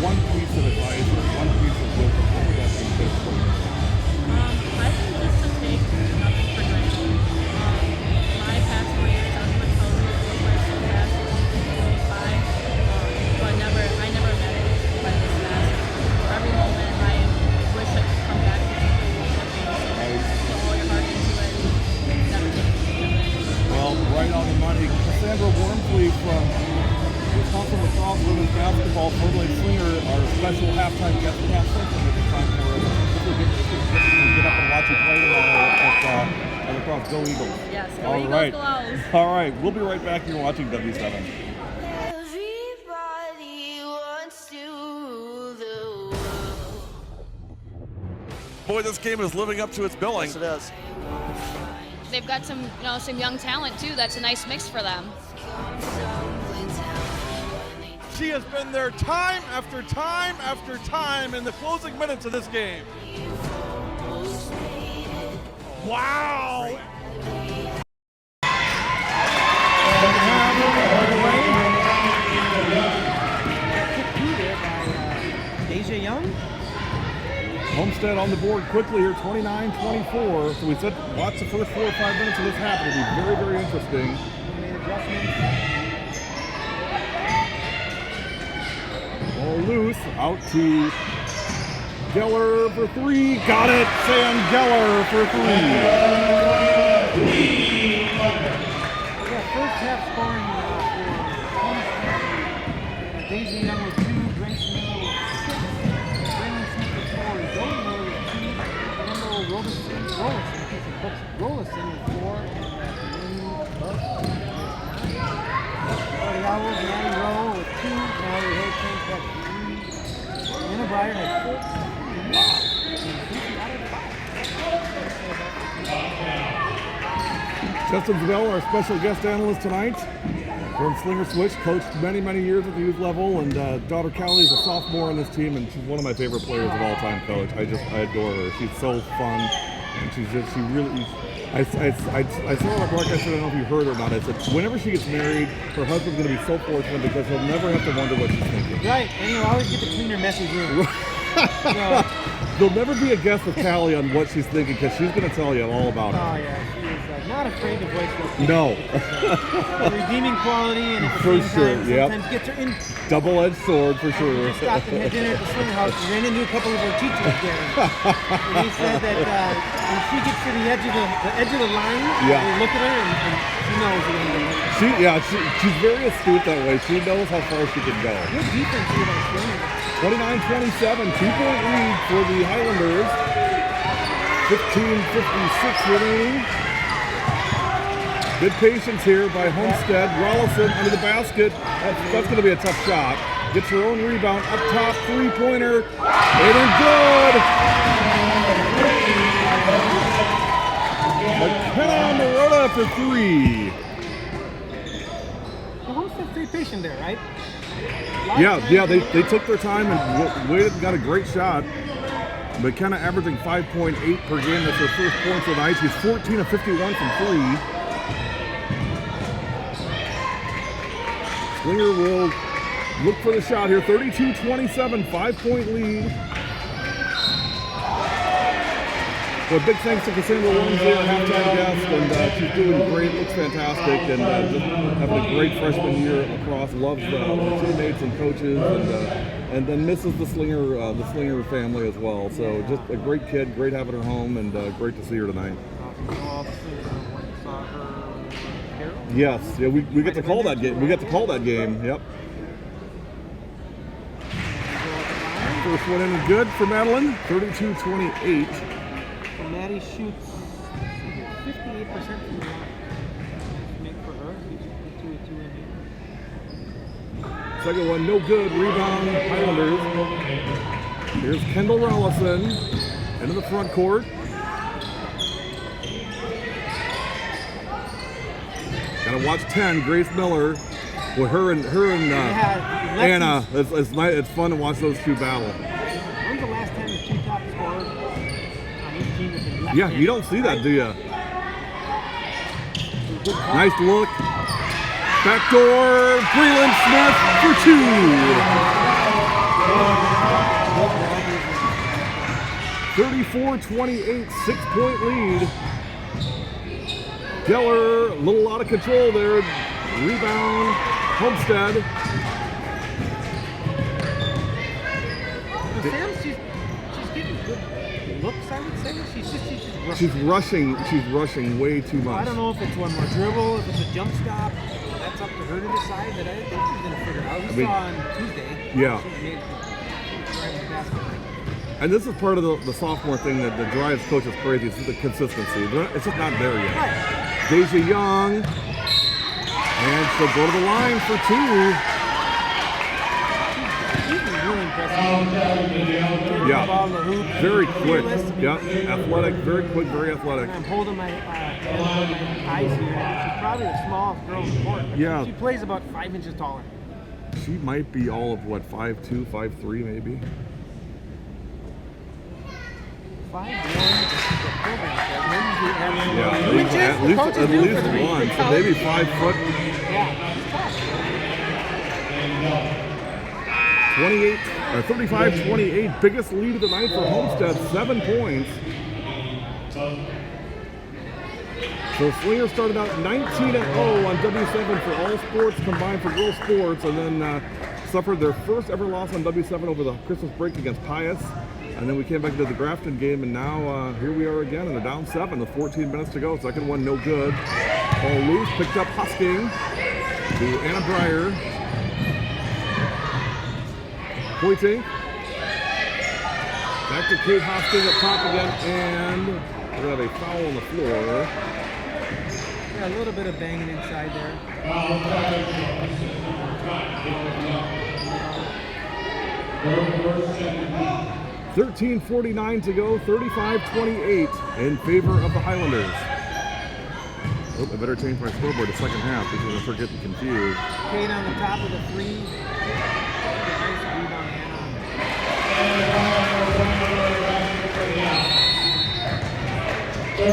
one piece of advice or one piece of wisdom, what would that be? I think just to take nothing for granted. My past 4 years, I was told to go by so fast, it goes by, but I never met it by this fast. For every moment, I wish I could come back to completely different. So all your hard South women's basketball, formerly Slinger, our special halftime guest cast session at the time for us. Hopefully get up and watch you play at across Go Eagles. Yes, go All Eagles, right. go Owls. All right, we'll be right back. You're watching W7. Everybody wants to rule the world. Boy, this game is living up to its billing. Yes, it is. They've got some, some young talent too. That's a nice mix for them. She has been there time after time after time in the closing minutes of this game. Wow! Deja Young? Homestead on the board quickly here, 29-24. So we said watch the first 4 or 5 minutes of this happen. It'll be very, very interesting. Made adjustments. Ball loose, out to Geller for 3. Got it, Sam Geller for 3. Yeah, first half scoring for Homestead. Deja Young with 2, Grace Miller with 6, Brandon Smith with 4, Zoe Miller with 2, Kendall Rollison with 4, and the Owls, Maddie Rowe with 2, Mallory Hurricanes had 3, Anna Breyer had 4. Justin Zabel, our special guest analyst tonight. From Slinger Switch, coached many, many years at the youth level, and daughter Callie is a sophomore on this team, and she's one of my favorite players of all time, Coach. I adore her. She's so fun, and she really. I saw it at broadcast. I don't know if you heard or not. I said whenever she gets married, her husband's going to be so fortunate because he'll never have to wonder what she's thinking. Right, and you'll always get to clean her messy room. There'll never be a guest with Callie on what she's thinking because she's going to tell you all about it. Oh yeah, she is not afraid to voice those things. No. A redeeming quality, and at the For same sure, time, yep. sometimes gets her in. Double-edged sword for sure. We stopped and had dinner at the Slinger House. We ran into a couple of our teachers there, and he said that when she gets to the edge of the line, Yeah. they look at her and she knows it. She's very astute that way. She knows how far she can go. Good defense here by Slinger. 29-27, 2-point lead for the Highlanders. 15:56 remaining. Good patience here by Homestead. Rollison under the basket. That's going to be a tough shot. Gets her own rebound up top. 3-pointer. It is good. McKenna Marotta for 3. Well, Homestead's pretty patient there, right? Yeah, they took their time and waited and got a great shot. McKenna averaging 5.8 per game. That's her first points of the night. She's 14 of 51 from 3. Slinger will look for the shot here. 32-27, 5-point lead. Well, big thanks to Cassandra Williams here, our halftime guest, and she's doing great, looks fantastic, and just having a great freshman year across. Loves her teammates and coaches, and then misses the Slinger family as well. So just a great kid, great having her home, and great to see her tonight. Yes, yeah, we get to call that game. We get to call that game. Yep. First one in good for Madeline. 32-28. So Maddie shoots 58% from the line. Make for her. 2 in here. Second one, no good. Rebound, Highlanders. Here's Kendall Rollison into the front court. Gotta watch 10. Grace Miller. With her and Anna. It's fun to watch those two battle. When's the last time the 2 top scorers on each team have been left? Yeah, you don't see that, do you? Nice look. Backdoor. Breland Smith for 2. 34-28, 6-point lead. Geller, a little out of control there. Rebound, Homestead. Sam, she's getting good looks, I would say. She's just rushing. She's rushing way too much. I don't know if it's one more dribble, if it's a jump stop. That's up to her to decide, but I think she's going to figure it out. We saw on Tuesday. Yeah. She made the basket. And this is part of the sophomore thing that drives coaches crazy. It's the consistency. It's just not there yet. Right. Deja Young. And she'll go to the line for 2. She's really impressive. Yeah. Very quick. Yeah. Athletic. Very quick. Very athletic. And I'm holding my eyes here. She's probably the smallest girl in the court. Yeah. She plays about 5 inches taller. She might be all of what, 5'2", 5'3", maybe. 5'1". Yeah, at least one. So maybe 5 foot. Yeah. 28 or 35-28, biggest lead of the night for Homestead, 7 points. So Slinger started out 19-0 on W7 for all sports combined for girls sports, and then suffered their first ever loss on W7 over the Christmas break against Pius. And then we came back to the Grafton game, and now here we are again, and they're down 7 with 14 minutes to go. Second one, no good. Ball loose, picked up Husking to Anna Breyer. Pointing. Back to Kate Hosking up top again, and we have a foul on the floor. Yeah, a little bit of banging inside there. 13:49 to go, 35-28 in favor of the Highlanders. Oh, I better change my scoreboard to second half because I'm gonna start getting confused. Kate on the top of the 3. Nice rebound, Hannah. A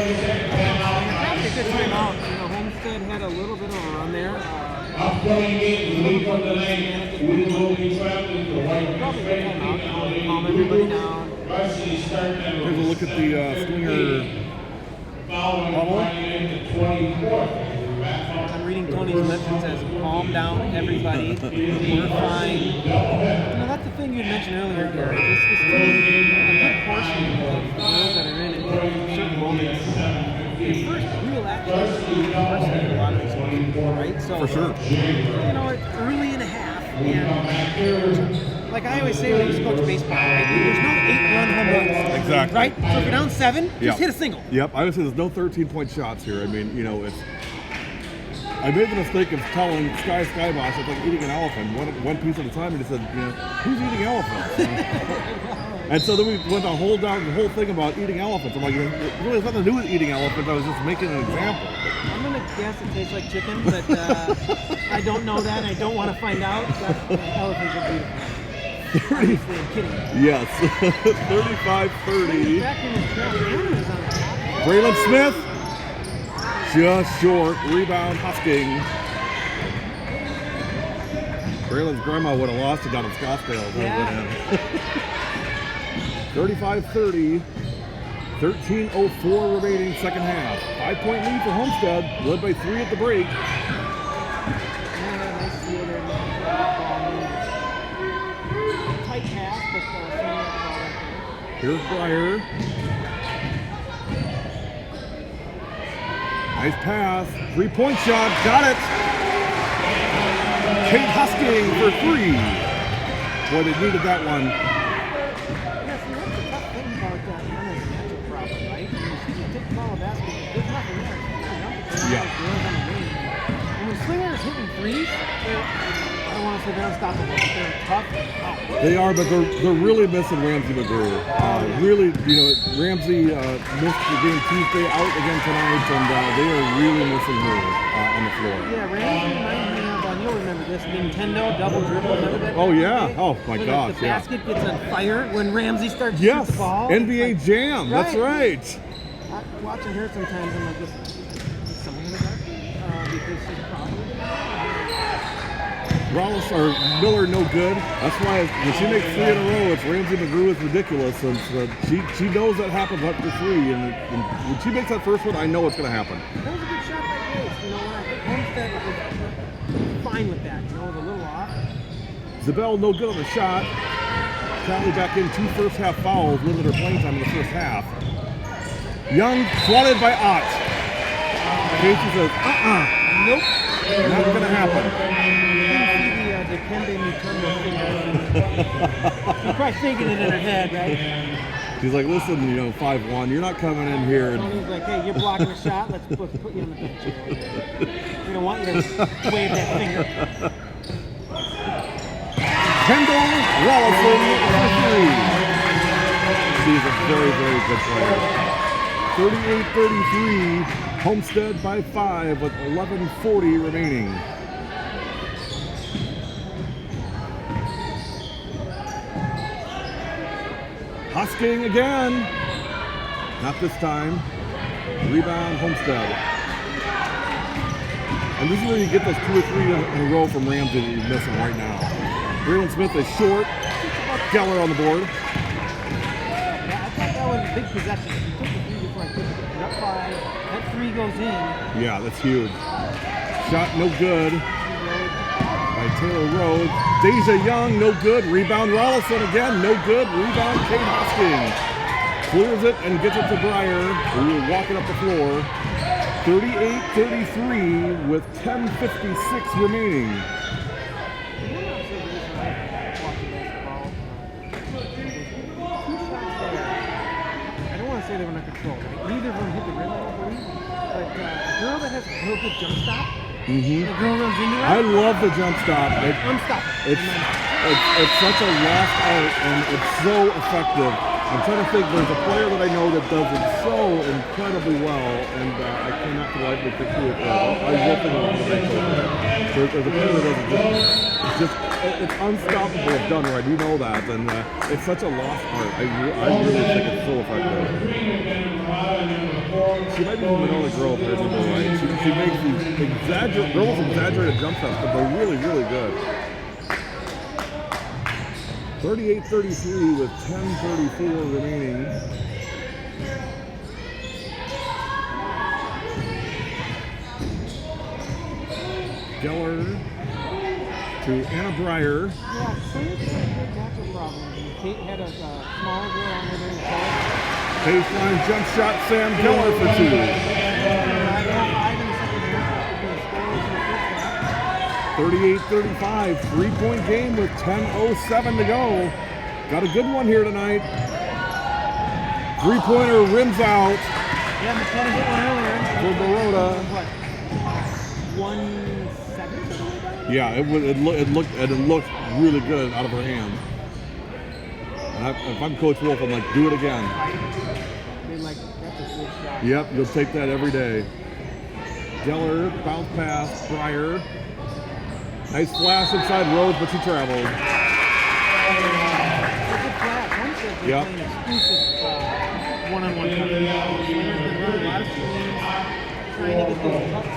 good timeout. You know, Homestead had a little bit of a run there. Upcoming games, lead from the night, we will be traveling to White Probably a timeout. Calm everybody down. varsity start number. Here's a look at the Slinger Following bubble. Friday the 24th. I'm reading Tony's lips. It says, calm down, everybody. We're fine. You know, that's the thing you mentioned earlier, Gary. This team, a good portion of the girls that are in it, in certain moments, their first real action in varsity in a lot of these games, right? So, For sure. you know, it's early in a half, and like I always say when I used to coach baseball, right? There's no 8-run home runs. Exactly. Right? So if you're down 7, Yeah. just hit a single. Yep, I would say there's no 13-point shots here. I mean, you know, I made the mistake of telling Skyboss it's like eating an elephant, one piece at a time, and he said, you know, who's eating elephants? And so then we went the whole thing about eating elephants. I'm like, it really has nothing to do with eating elephants. I was just making an example. I'm gonna guess it tastes like chicken, but I don't know that, and I don't want to find out. Elephants are beautiful. Obviously, I'm kidding. Yes, 35-30. Back when the Trail was on top. Braylon Smith, just short. Rebound, Husking. Braylon's grandma would have lost it down in Scottsdale. If that went in. 35-30. 13:04 remaining second half. 5-point lead for Homestead, led by 3 at the break. Nice steal there. Tight pass, but Here's Breyer. Nice pass. 3-point shot. Got it. Kate Husking for 3. Boy, they needed that one. yeah, see, that's the tough thing about Anna's mental problem, right? You take the ball of basketball, there's nothing there. Yeah. And when Slinger is hitting threes, I don't want to say they're unstoppable, but they're tough. They are, but they're really missing Ramsey McGrew. Really, you know, Ramsey missed the game Tuesday out again tonight, and they are really missing her on the floor. Yeah, Ramsey reminds me of, you'll remember this, Nintendo double dribble. Remember that? Oh, yeah. Okay? Oh, my when, gosh, the basket gets on fire when Ramsey starts to shoot Yes, the ball. NBA It's like, Jam. That's right. Watching her sometimes, I'm like, is someone in the dark? Because she's probably Rollis or Miller no good. That's why when she makes 3 in a row, it's Ramsey McGrew is ridiculous, and she knows that happens up to 3. And when she makes that first one, I know it's going to happen. That was a good shot by Grace. You know, I think Homestead was fine with that. You know, it was a little off. Zabel no good on the shot. Callie back in 2 first half fouls, limited her playing time in the first half. Young swatted by Ott. Casey says, Nope. Not going to happen. The Dikembe Mutombo thing. She's probably thinking it in her head, right? She's like, listen, 5'1", you're not coming in here. Tony's like, hey, you're blocking a shot. Let's put you on the bench. We don't want you to wave that finger. Kendall Rollison for 3. She's a very, very good player. 38-33, Homestead by 5 with 11:40 remaining. Hosking again. Not this time. Rebound, Homestead. And this is where you get those 2 or 3 in a row from Ramsey that you're missing right now. Braylon Smith is short. Geller on the board. Yeah, I thought that was a big possession. He took the 3 before I took it. You're up 5. That 3 goes in. Yeah, that's huge. Shot no good by Taylor Rhodes. Deja Young, no good. Rebound Rollison again, no good. Rebound Kate Hosking. Clears it and gets it to Breyer, who will walk it up the floor. 38-33 with 10:56 remaining. I don't want to say they were not controlled. Neither of them hit the rim, I don't believe. But a girl that has a real good jump stop, the girl runs into her. I love the jump stop. Unstoppable. It's such a lost art, and it's so effective. I'm trying to think, there's a player that I know that does it so incredibly well, and I cannot politely pick who it is. I will think of the There's a player that does it it's unstoppable if done right. You know that, and it's such a lost art. I really think it's so effective. She might be from Manila Grove, if I remember right. She makes these exaggerated jump shots, but they're really, really good. 38-33 with 10:34 remaining. Geller to Anna Breyer. Yeah, that's a problem. Kate had a smaller girl on there in the Baseline jump shot, Sam Geller for 2. 38-35, 3-point game with 10:07 to go. Got a good one here tonight. 3-pointer rims out Yeah, McKenna hit one earlier. for Baroda. What? 1-7? Yeah, it looked really good out of her hand. And if I'm Coach Wolf, I'm like, do it again. That's a good shot. Yep, you'll take that every day. Geller, bounce pass, Breyer. Nice flash inside Rhodes, but she traveled. It's a good class. Homestead's been Yep. playing exclusive one-on-one coverage. Slinger's been running a lot of screens, trying to get those cuts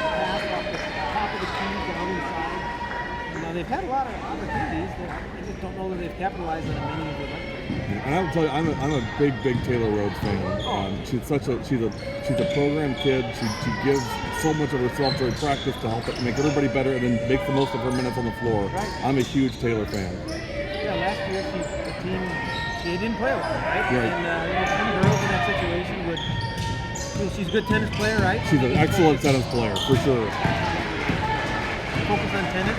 passed off the top of the key down inside. They've had a lot of opportunities. I just don't know that they've capitalized on many of them. And I will tell you, I'm a big Taylor Rhodes fan. She's a program kid. She gives so much of herself during practice to help make everybody better, and then make the most of her minutes on the floor. Right. I'm a huge Taylor fan. Yeah, last year she didn't play a lot, right? Right. And some girls in that situation would. She's a good tennis player, right? She's an excellent tennis player for sure. Focus on tennis.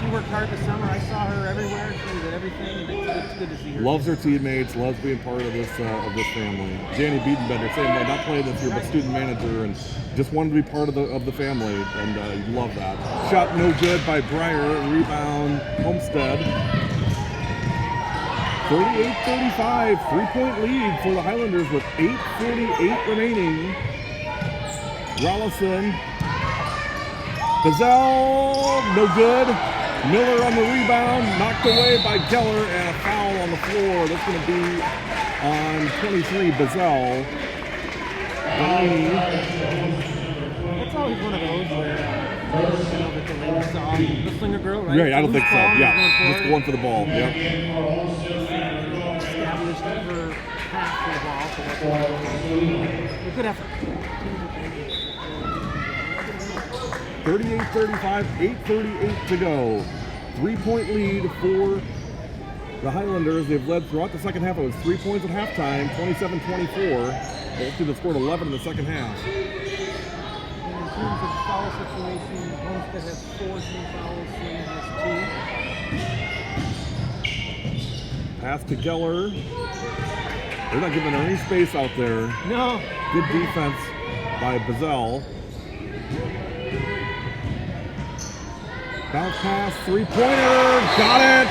She worked hard this summer. I saw her everywhere. She was at everything, and it's good to see her. Loves her teammates. Loves being part of this family. Janny Biedenbender, same way, not playing this year, but student manager, and just wanted to be part of the family, and you love that. Shot no good by Breyer. Rebound Homestead. 38-35, 3-point lead for the Highlanders with 8:48 remaining. Rollison. Gazelle, no good. Miller on the rebound, knocked away by Geller, and a foul on the floor. That's going to be on 23, Bazell. That's always one of those where, that the lady saw the Slinger girl, right? Right, I don't think so. Ball, Yeah, just going for the ball. Yep. Established for half for the ball. So good effort. 38-35, 8:38 to go. 3-point lead for the Highlanders. They've led throughout the second half. It was 3 points at halftime, 27-24. Both teams have scored 11 in the second half. terms of foul situation, Homestead has 4 team fouls, Slinger has 2. Pass to Geller. They're not giving her any space out there. No. Good defense by Bazell. Bounce pass, 3-pointer, got it!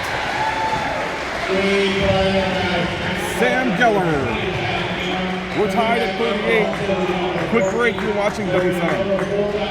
Sam Geller. We're tied at 38. Quick break, you're watching W7.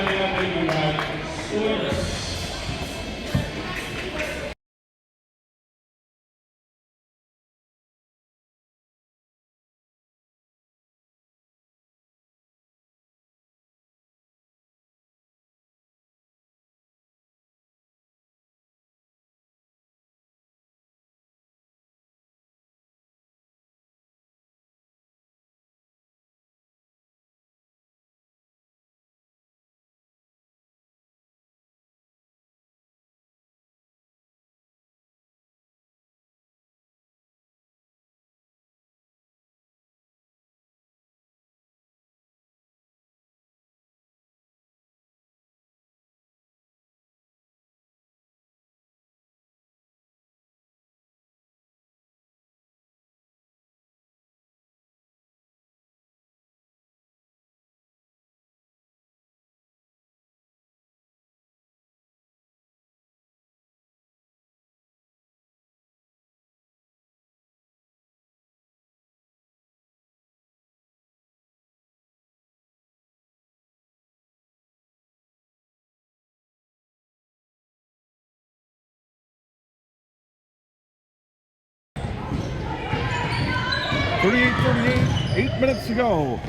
38-38, 8 minutes to go.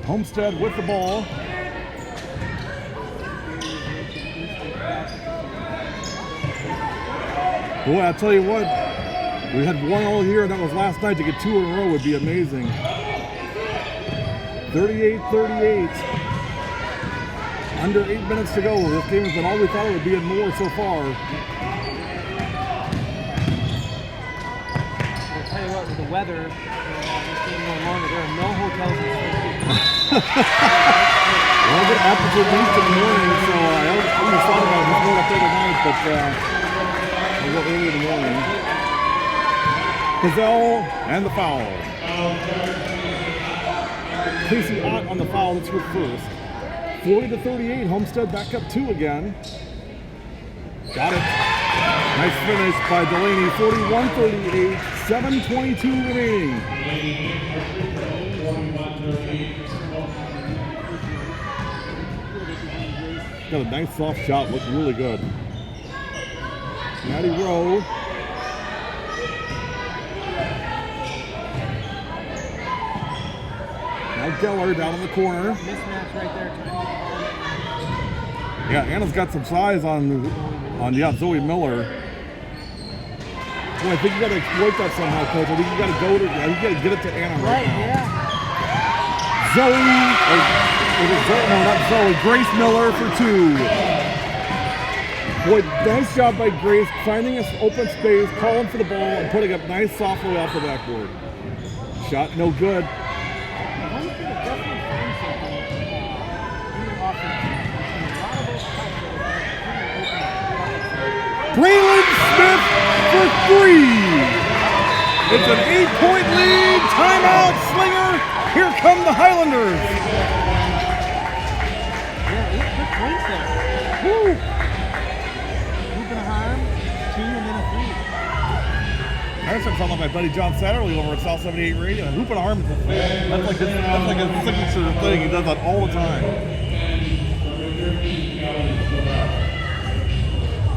Homestead with the ball. Boy, I'll tell you what, we had one all year, and that was last night. To get 2 in a row would be amazing. 38-38. Under 8 minutes to go. This game has been all we thought it would be and more so far. I'll tell you what, with the weather, this game going longer, there are no hotels in the city. Well, I get apples at least in the morning, so I almost thought about just going up there tonight, but I'll go early in the morning. Gazelle and the foul. Casey Ott on the foul, that's her first. 40-38, Homestead back up 2 again. Got it. Nice finish by Delaney, 41-38, 7:22 remaining. Got a nice soft shot, looked really good. Maddie Rowe. Now Geller down in the corner. Mismatch right there. Yeah, Anna's got some size on Zoe Miller. Boy, I think you got to exploit that somehow, Coach. I think you got to go to, I think you got to get it to Anna right now. Yeah. Grace Miller for 2. Boy, nice job by Grace finding us open space, calling for the ball, and putting up nice softly off the backboard. Shot no good. Braylon Smith for 3. It's an 8-point lead. Timeout, Slinger. Here come the Highlanders. Yeah, 8 good points there. Woo. Hoop and a harm, 2 and then a 3. I heard something like my buddy John Satterley over at South 78 Radio. Hoop and a harm, that's like a signature thing. He does that all the time.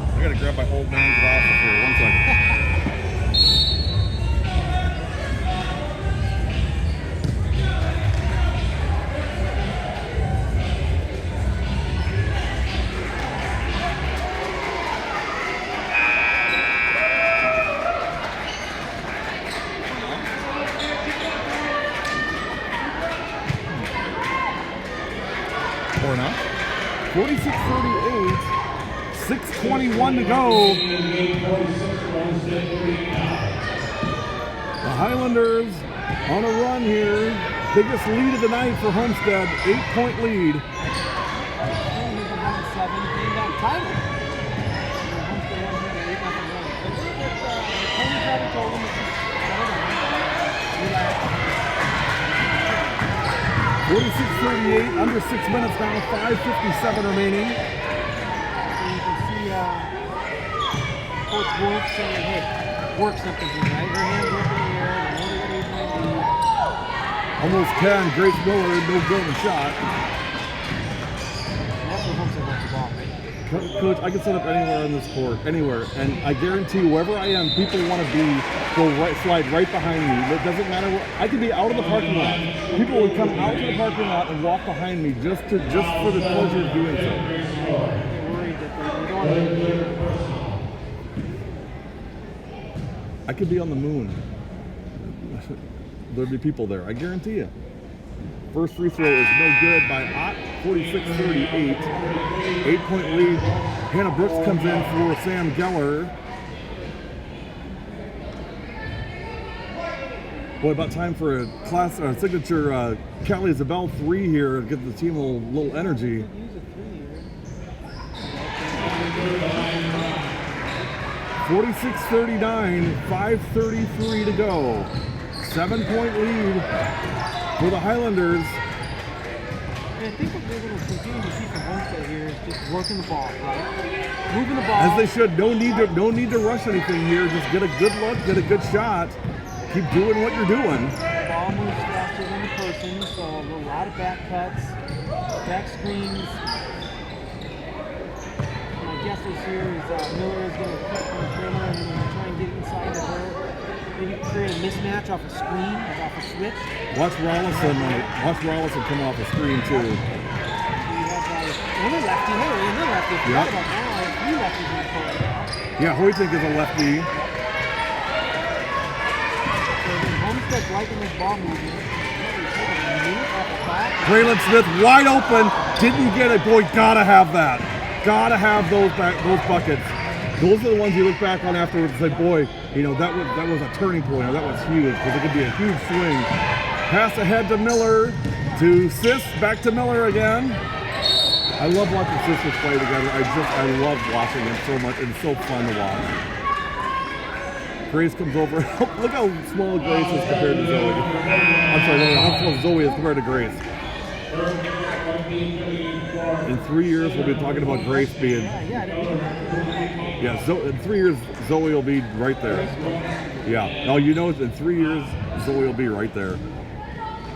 I gotta grab my old man's glasses here. 1 second. Or not. 46-38. 6:21 to go. The Highlanders on a run here. Biggest lead of the night for Homestead, 8-point lead. Seven, getting that title. Homestead won here at 8-0 run. So I think that Tony probably told him to settle down, relax. 46-38, under 6 minutes now, 5:57 remaining. So you can see Coach Wolf saying, hey, work something here, right? Her hands up in the air, they know they're going to be. Almost 10, Grace Miller, no good on the shot. And that's what Homestead wants the ball, right? Coach, I can set up anywhere on this court, anywhere, and I guarantee you, wherever I am, people want to slide right behind me. It doesn't matter what, I could be out of the parking lot. People would come out to the parking lot and walk behind me just for the pleasure of doing so. They're worried that they don't want to. I could be on the moon. There'd be people there, I guarantee you. First free throw is no good by Ott, 46-38. 8-point lead. Hannah Brooks comes in for Sam Geller. Boy, about time for a signature Callie Isabel 3 here to give the team a little energy. 46-39, 5:33 to go. 7-point lead for the Highlanders. And I think what we're going to continue to see from Homestead here is just working the ball, right? Moving the ball. As they should. No need to rush anything here. Just get a good look, get a good shot. Keep doing what you're doing. The ball moves faster than the person, so a lot of back cuts, back screens. My guess is here is Miller is going to cut from the perimeter and then try and get inside of her. Maybe create a mismatch off a screen, off a switch. Watch Rollison come off the screen too. So you have another lefty, another lefty. If you Yep. talk about now, I have 3 lefties in the court now. Yeah, Hoytink is a lefty. So then Homestead's liking this ball movement. Braylon Smith wide open, didn't get it. Boy, gotta have that. Gotta have those buckets. Those are the ones you look back on afterwards and say, boy, you know, that was a turning point, or that was huge, because it could be a huge swing. Pass ahead to Miller, to Sis, back to Miller again. I love watching sisters play together. I love watching them so much. It's so fun to watch. Grace comes over. Look how small Grace is compared to Zoe. I'm sorry, how small Zoe is compared to Grace. In 3 years, we'll be talking about Grace being. Yeah, so in 3 years, Zoe will be right there. Yeah. Now, you know, in 3 years, Zoe will be right there.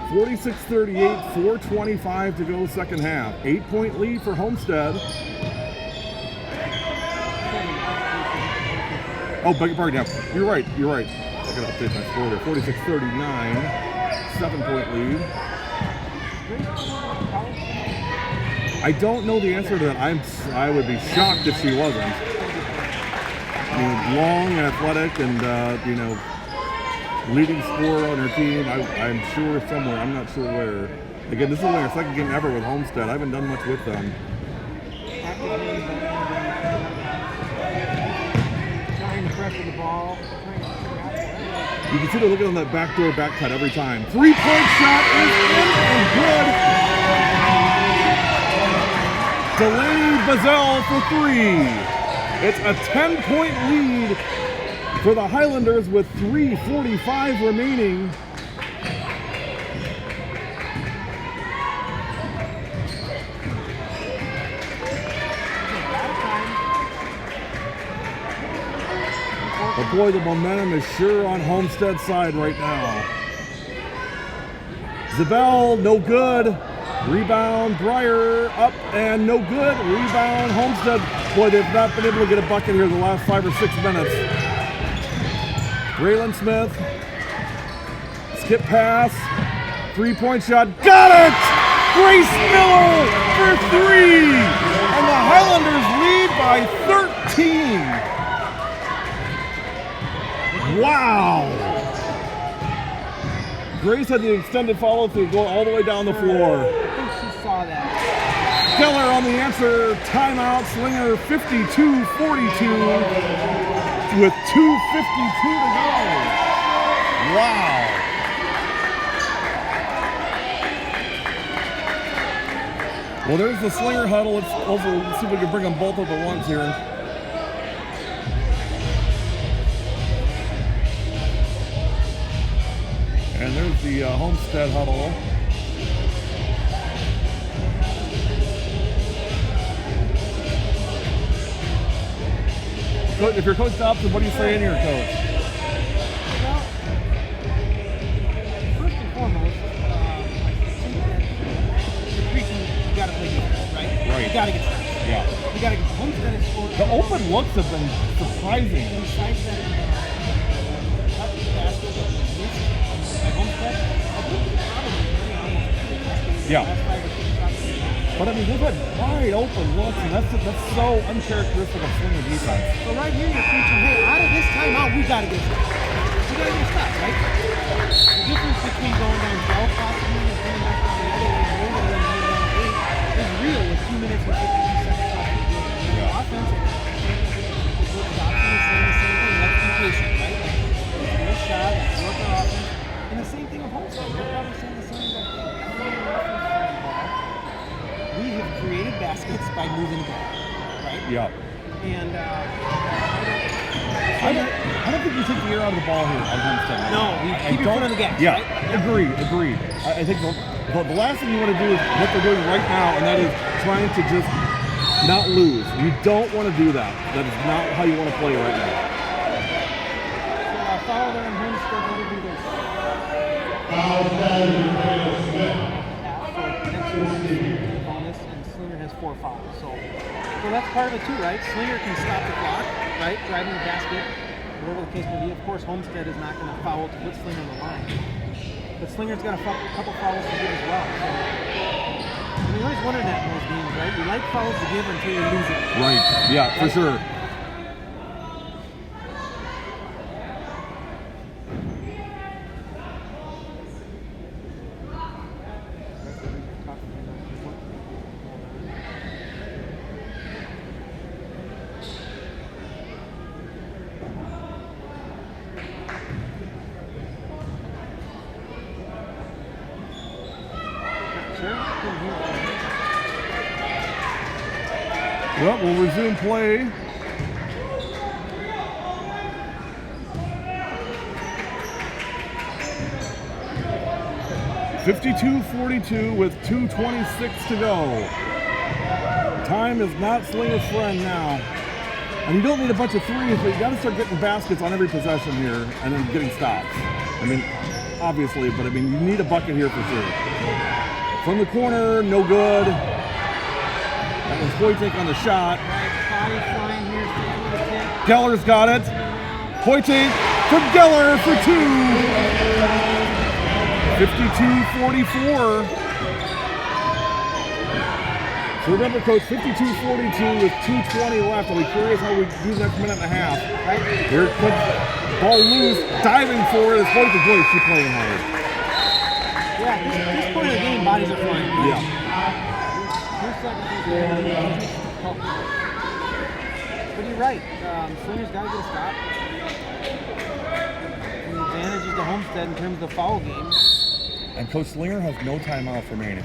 46-38, 4:25 to go second half. 8-point lead for Homestead. Oh, beg your pardon. Yeah, you're right. I gotta update my score here. 46-39, 7-point lead. I don't know the answer to that. I would be shocked if she wasn't. I mean, long and athletic, and you know, leading scorer on her team. I'm sure somewhere. I'm not sure where. Again, this is only our second game ever with Homestead. I haven't done much with them. Trying to pressure the ball. You can see they're looking on that backdoor back cut every time. 3-point shot is in and good. Delaney Bazell for 3. It's a 10-point lead for the Highlanders with 3:45 remaining. But boy, the momentum is sure on Homestead's side right now. Zabel, no good. Rebound, Breyer, up and no good. Rebound, Homestead. Boy, they've not been able to get a bucket here the last 5 or 6 minutes. Braylon Smith, skip pass, 3-point shot, got it! Grace Miller for 3! And the Highlanders lead by 13! Wow! Grace had the extended follow-through going all the way down the floor. I think she saw that. Keller on the answer, timeout, Slinger 52-42 with 2:52 to go. Wow. Well, there's the Slinger huddle. Let's see if we can bring them both up at once here. And there's the Homestead huddle. If you're Coach Dobson, what are you saying here, Coach? Well, first and foremost, I think that you're preaching you got to play defense, right? Right. You got to get shots. Yeah. You got to get Homestead has scored. The open looks have been surprising. Besides that, cut basket that was missed by Homestead. I think the problem is really almost every basket. Yeah. Last 5 or 6 shots. But I mean, they've had wide open looks, and that's so uncharacteristic of Slinger defense. So right here, you're preaching, hey, out of this timeout, we got to get stops. We got to get stops, right? The difference between going down 12 possibly and coming back down the other way and over and moving down to 8 is real with 2 minutes and 52 seconds left in the game. And the offense, with Coach Dobson is saying the same thing. Let's be patient, right? Let's get a shot, let's work our offense. And the same thing with Homestead. They're probably saying the same exact thing. We have created baskets by moving the ball, right? Yeah. And I don't think you take the air out of the ball here on Homestead. no, you keep your foot on the gas. Yeah, Right? agreed. I think the last thing you want to do is what they're doing right now, and that is trying to just not lose. You don't want to do that. That is not how you want to play right now. So follow there on Homestead. Let her do this. Foul Saturday, Braylon Smith. Next one bonus, and Slinger has 4 fouls. So that's part of it too, right? Slinger can stop the clock, right? Driving the basket, whatever the case may be. Of course, Homestead is not going to foul to put Slinger on the line. But Slinger's got a couple fouls to give as well. So, you always wondered that in those games, right? You like fouls to give until you lose it. Right. Yeah, for sure. Well, we'll resume play. (52-42) with 2:26 to go. Time is not Slinger's friend now. And you don't need a bunch of threes, but you got to start getting baskets on every possession here and then getting stops. I mean, obviously, but I mean, you need a bucket here for sure. From the corner, no good. That was Wojtek on the shot. Geller's got it. Wojtek from Geller for 2. 52-44. So remember, Coach, 52-42 with 2:20 left. I'll be curious how we do the next minute and a half. Here it comes. Ball loose, diving for it. It's Wojtek. Boy, she's playing hard. Yeah, at this point of the game, bodies are flying. Yeah. 2 seconds. But you're right. Slinger's got to get a stop. And the advantage is to Homestead in terms of the foul game. And Coach Slinger has no timeouts remaining.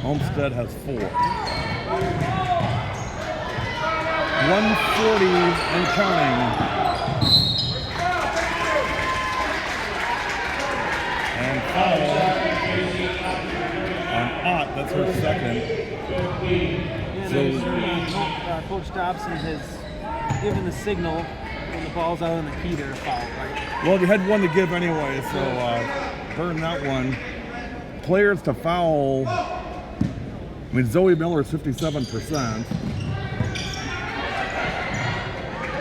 Homestead has 4. 140 and counting. And foul on Ott. That's her second. So Coach Dobson has given the signal when the ball's out on the key there to foul, right? Well, you had one to give anyway, so burn that one. Players to foul. I mean, Zoe Miller is 57%.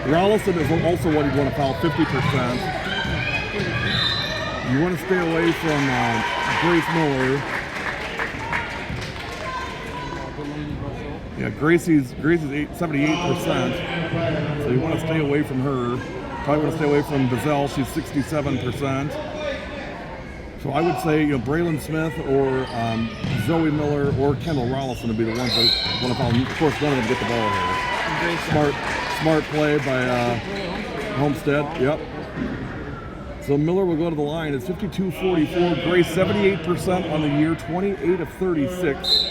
Rollison is also what you'd want to foul, 50%. You want to stay away from Grace Miller. Yeah, Gracie's 78%. So you want to stay away from her. Probably want to stay away from Bazell. She's 67%. So I would say, Braylon Smith or Zoe Miller or Kendall Rollison would be the ones that want to foul. Of course, none of them get the ball here. Smart play by Homestead. Yep. So Miller will go to the line. It's 52-44. Grace 78% on the year, 28 of 36.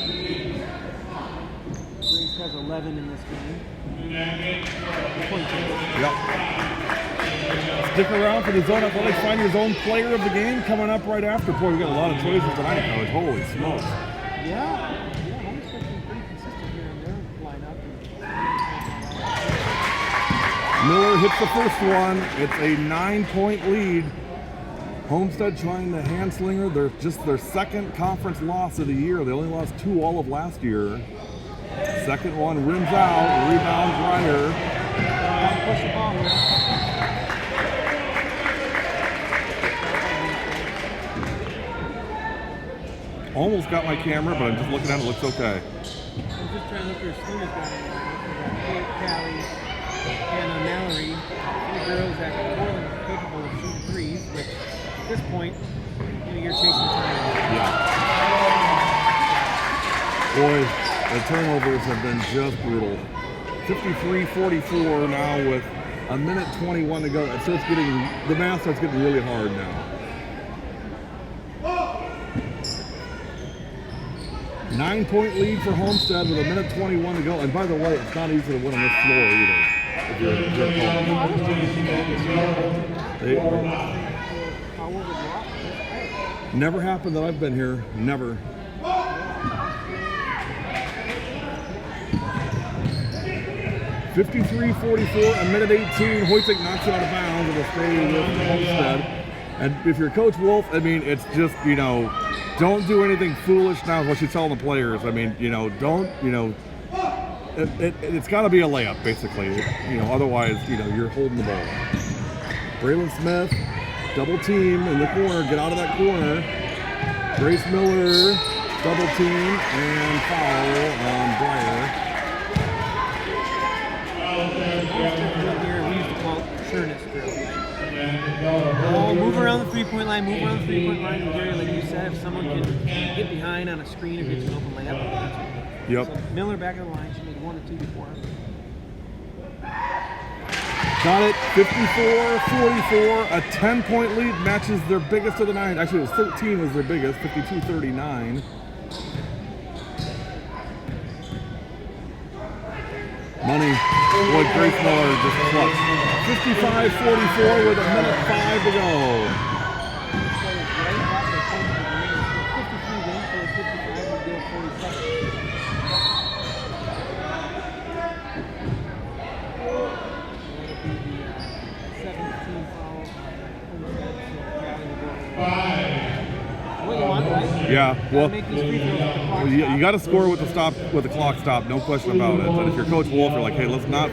11 in this game. Yep. Stick around for the Zone Athletics Find Your Zone Player of the Game coming up right after. Boy, we got a lot of choices tonight, Coach. Holy smokes. Yeah, Homestead's been pretty consistent here in their lineup. Miller hits the first one. It's a 9-point lead. Homestead trying to hand slinger. They're just their second conference loss of the year. They only lost 2 all of last year. Second one rims out. Rebound Breyer. Push the ball here. Almost got my camera, but I'm just looking at it. It looks okay. I'm just trying to look for Slingers down there. Kate, Callie, Hannah, Mallory. 3 girls that are more than capable of shooting threes, but at this point, you're chasing time. Yeah. Boy, the turnovers have been just brutal. 53-44 now with a minute 21 to go. It starts getting, the math starts getting really hard now. 9-point lead for Homestead with a minute 21 to go. And by the way, it's not easy to win on this floor either. If you're never happened that I've been here. Never. (53-44), a minute 18. Hoytek knocks it out of bounds. It'll stay with Homestead. And if you're Coach Wolf, I mean, it's just, you know, don't do anything foolish now is what you tell the players. I mean, you know, don't, you know, it's got to be a layup, basically. You know, otherwise, you know, you're holding the ball. Braylon Smith, double team in the corner. Get out of that corner. Grace Miller, double team, and foul on Breyer. Here, we used to call it sureness drill. Oh, move around the 3-point line, move around the 3-point line. And Gary, like you said, if someone can get behind on a screen or get you an open layup, that's what. Yep. So Miller back of the line. She made 1 or 2 before. Got it. 54-44. A 10-point lead matches their biggest of the night. Actually, it was 13 was their biggest. 52-39. Money. Boy, Grace Miller just clutched. 55-44 with a minute 5 to go. Yeah, well, you got to score with the clock stop, no question about it. But if you're Coach Wolf, you're like, hey, let's not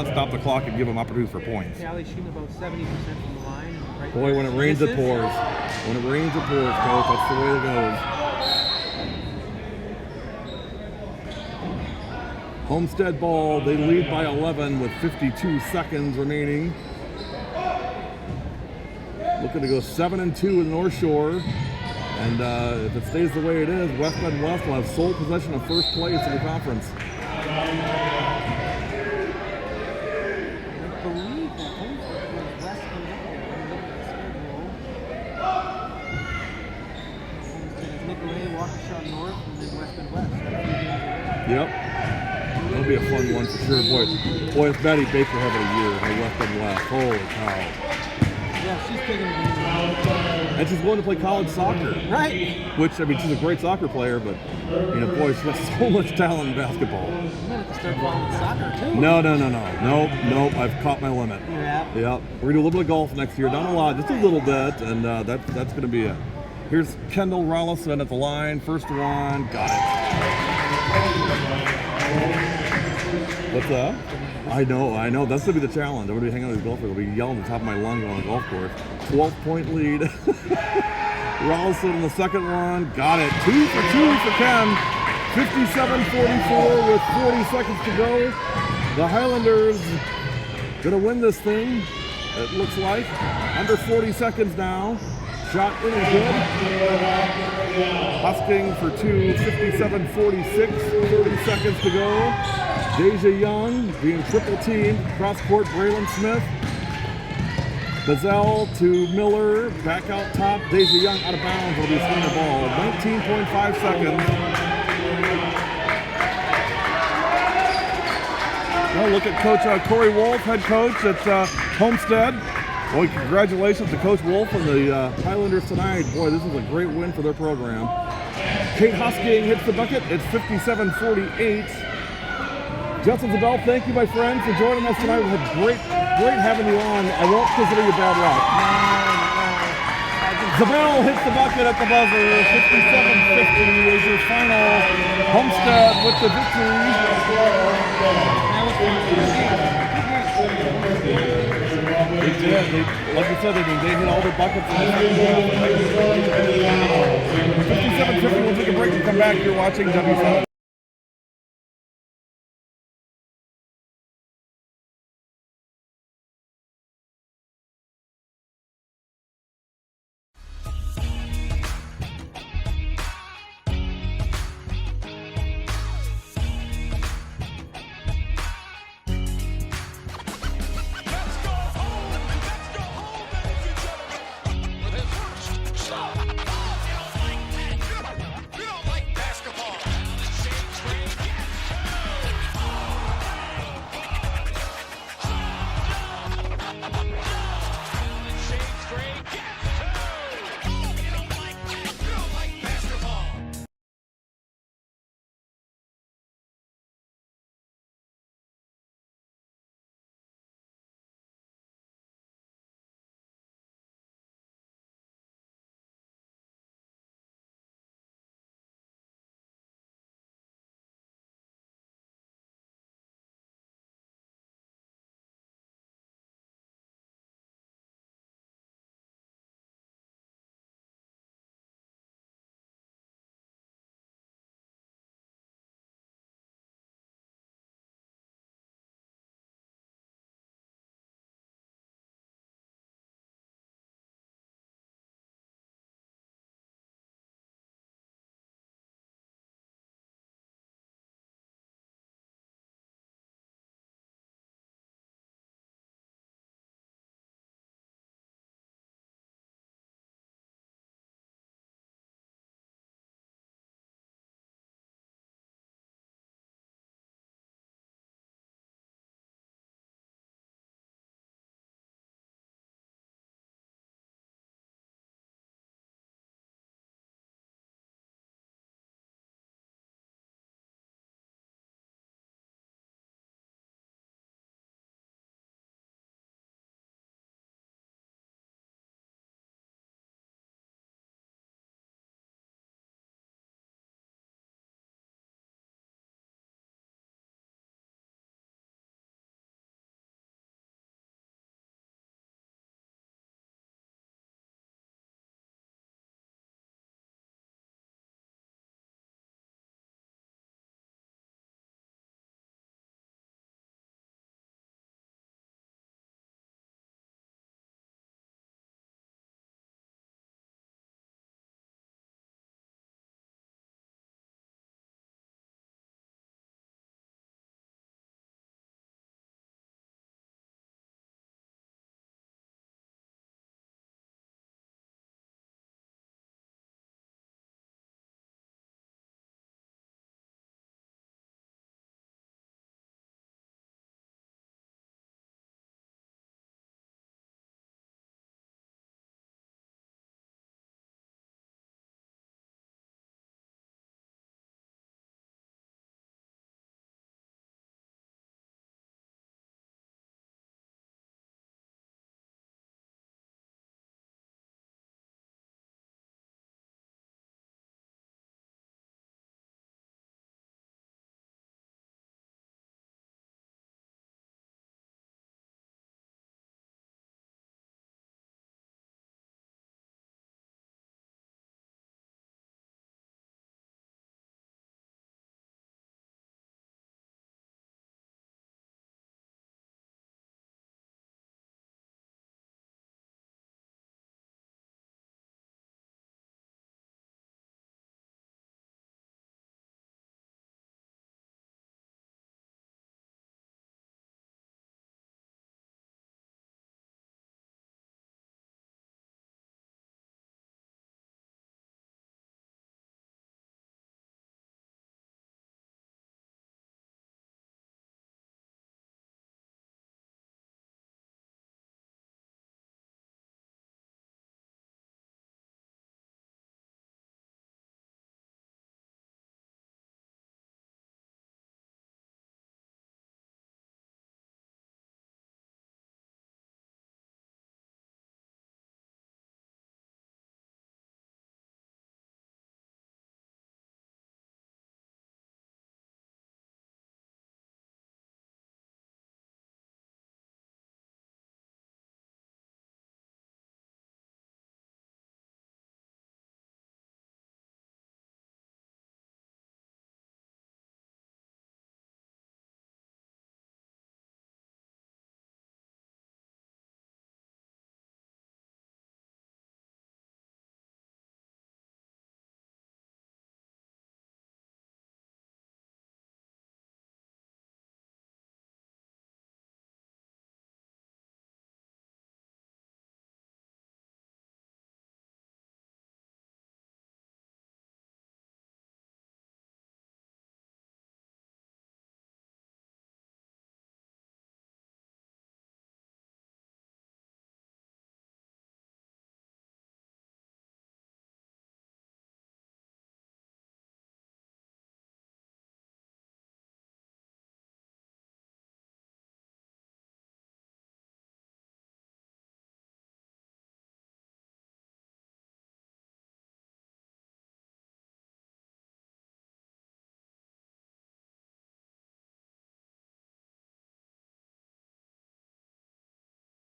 stop the clock and give them opportunities for points. Callie shooting about 70% from the line. Right. Boy, when it rains, it pours. When it rains, it pours, Coach. That's the way it goes. Homestead ball. They lead by 11 with 52 seconds remaining. Looking to go 7-2 with North Shore. And if it stays the way it is, West Bend West will have sole possession of first place in the conference. I believe that Homestead was West Bend Homestead has Nicolay, Waukesha North, and then West Bend West. Yep. That'll be a fun one for sure. Boy, if Betty Baker having a year at West Bend West, holy cow. Yeah, she's taking it. And she's going to play college soccer. Right. Which, I mean, she's a great soccer player, but, you know, boy, she's got so much talent in basketball. You might have to start following soccer, too. No. Nope. I've caught my limit. Yeah. Yep. We're going to do a little bit of golf next year. Not a lot, just a little bit. And that's going to be it. Here's Kendall Rollison at the line. First one. Got it. What's that? I know. That's going to be the challenge. I'm going to be hanging out with these golfers. I'll be yelling at the top of my lungs on the golf course. 12-point lead. Rollison in the second one. Got it. 2 for 2 for Ken. 57-44 with 40 seconds to go. The Highlanders going to win this thing, it looks like. Under 40 seconds now. Shot in and good. Husking for 2. 57-46. 30 seconds to go. Deja Young being triple teamed. Cross court, Braylon Smith. Bazell to Miller, back out top. Deja Young out of bounds will be swinging the ball. 19.5 seconds. Well, look at Coach Corey Wolf, head coach at Homestead. Well, congratulations to Coach Wolf and the Highlanders tonight. Boy, this is a great win for their program. Kate Husking hits the bucket. It's 57-48. Justin Zabel, thank you, my friend, for joining us tonight. We had great having you on. I won't consider you bad luck. Zabel hits the bucket at the buzzer. 57-50 is your final. Homestead with the victory. They did. Like you said, they hit all their buckets. 57-50. We'll take a break and come back. You're watching W7.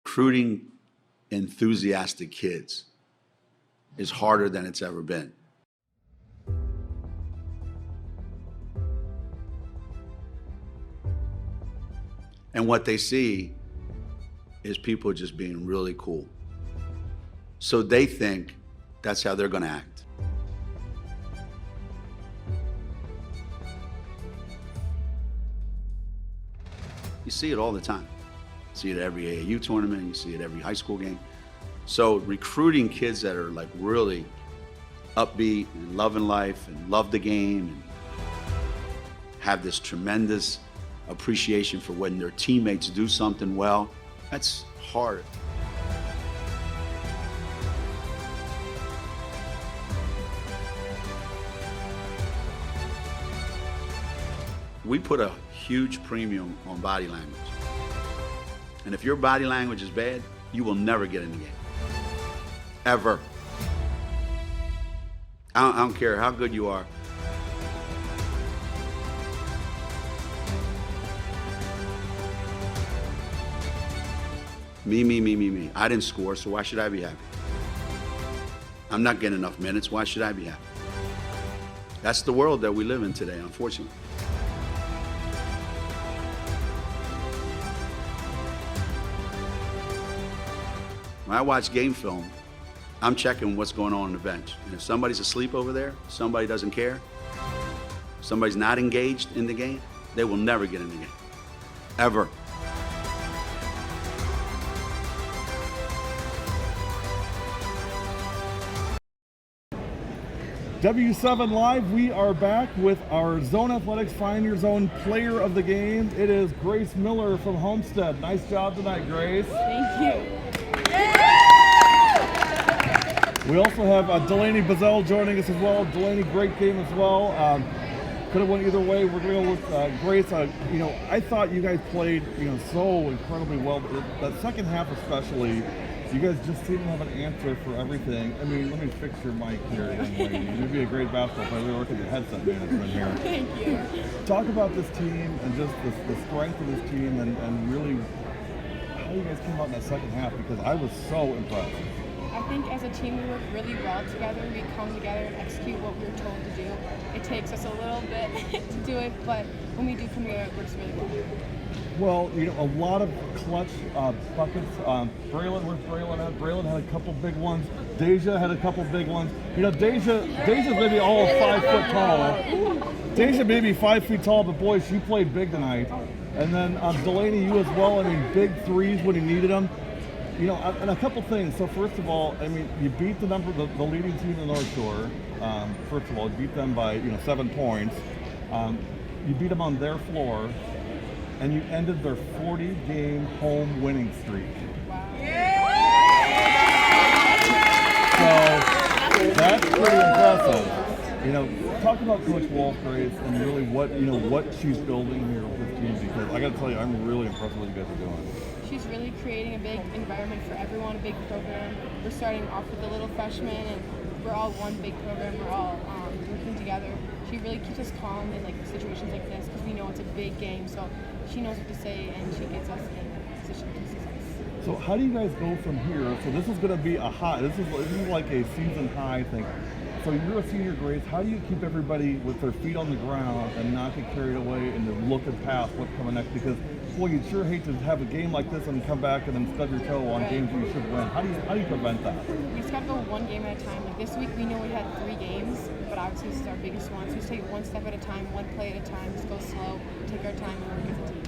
Recruiting enthusiastic kids is harder than it's ever been. And what they see is people just being really cool. So they think that's how they're gonna act. You see it all the time. You see it at every AAU tournament, you see it every high school game. So recruiting kids that are like really upbeat and loving life and love the game and have this tremendous appreciation for when their teammates do something well, that's hard. We put a huge premium on body language. And if your body language is bad, you will never get in the game. Ever. I don't care how good you are. Me. I didn't score, so why should I be happy? I'm not getting enough minutes, why should I be happy? That's the world that we live in today, unfortunately. When I watch game film, I'm checking what's going on the bench. And if somebody's asleep over there, somebody doesn't care, somebody's not engaged in the game, they will never get in the game, ever. W7 Live, we are back with our Zone Athletics Find Your Zone Player of the Game. It is Grace Miller from Homestead. Nice job tonight, Grace. Thank you. We also have Delaney Bazell joining us as well. Delaney, great game as well. Could have went either way. We're going to go with Grace. You know, I thought you guys played, so incredibly well. That second half especially, you guys just seem to have an answer for everything. I mean, let me fix your mic here, young lady. You'd be a great basketball player. We work at the headset management here. Thank you. Talk about this team and just the strength of this team and really how you guys came out in that second half, because I was so impressed. I think as a team we work really well together. We come together and execute what we're told to do. It takes us a little bit to do it, but when we do come together, it works really well. Well, a lot of clutch buckets. Braylon, where's Braylon at? Braylon had a couple big ones. Deja had a couple big ones. Deja's maybe all 5 foot tall. Deja may be 5 feet tall, but boy, she played big tonight. And then Delaney, you as well. I mean, big threes when he needed them. And a couple things. So first of all, I mean, you beat the leading team in the North Shore. First of all, you beat them by 7 points. You beat them on their floor, and you ended their 40-game home winning streak. So that's pretty impressive. Talk about Coach Wolf, Grace, and really what she's building here with this team, because I got to tell you, I'm really impressed with what you guys are doing. She's really creating a big environment for everyone, a big program. We're starting off with the little freshmen, and we're all one big program. We're all working together. She really keeps us calm in situations like this, because we know it's a big game. So she knows what to say, and she gets us in position to success. So how do you guys go from here? So this is going to be a high. This is like a season high thing. So you're a senior, Grace. How do you keep everybody with their feet on the ground and not get carried away and to look and past what's coming next? Because boy, you'd sure hate to have a game like this and come back and then stub your toe on games you should win. How do you prevent that? We just got to go one game at a time. Like this week, we know we had 3 games, but obviously this is our biggest one. So we just take it one step at a time, one play at a time. Just go slow, take our time, and work as a team.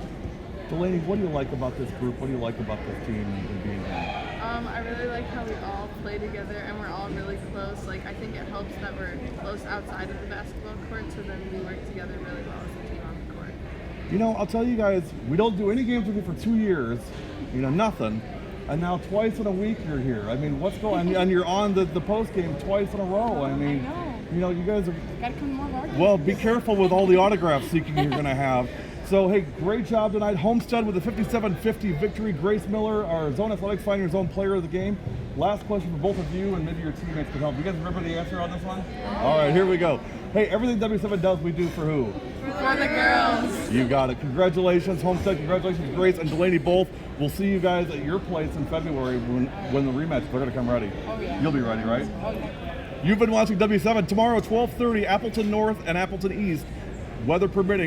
Delaney, what do you like about this group? What do you like about this team and being here? I really like how we all play together and we're all really close. I think it helps that we're close outside of the basketball court, so then we work together really well as a team on the court. I'll tell you guys, we don't do any games with you for 2 years, nothing. And now twice in a week you're here. I mean, what's going on? And you're on the post game twice in a row. I mean, you guys are. Gotta come more of our games. Well, be careful with all the autograph seeking you're going to have. So, hey, great job tonight. Homestead with a 57-50 victory. Grace Miller, our Zone Athletics Find Your Zone Player of the Game. Last question for both of you, and maybe your teammates can help. You guys remember the answer on this one? All right, here we go. Hey, everything W7 does, we do for who? For For the girls. You got it. Congratulations, Homestead. Congratulations, Grace and Delaney both. We'll see you guys at your place in February when the rematch. They're going to come ready. Oh, yeah. You'll be ready, right? Oh, yeah. You've been watching W7. Tomorrow, 12:30, Appleton North and Appleton East. Weather permitting.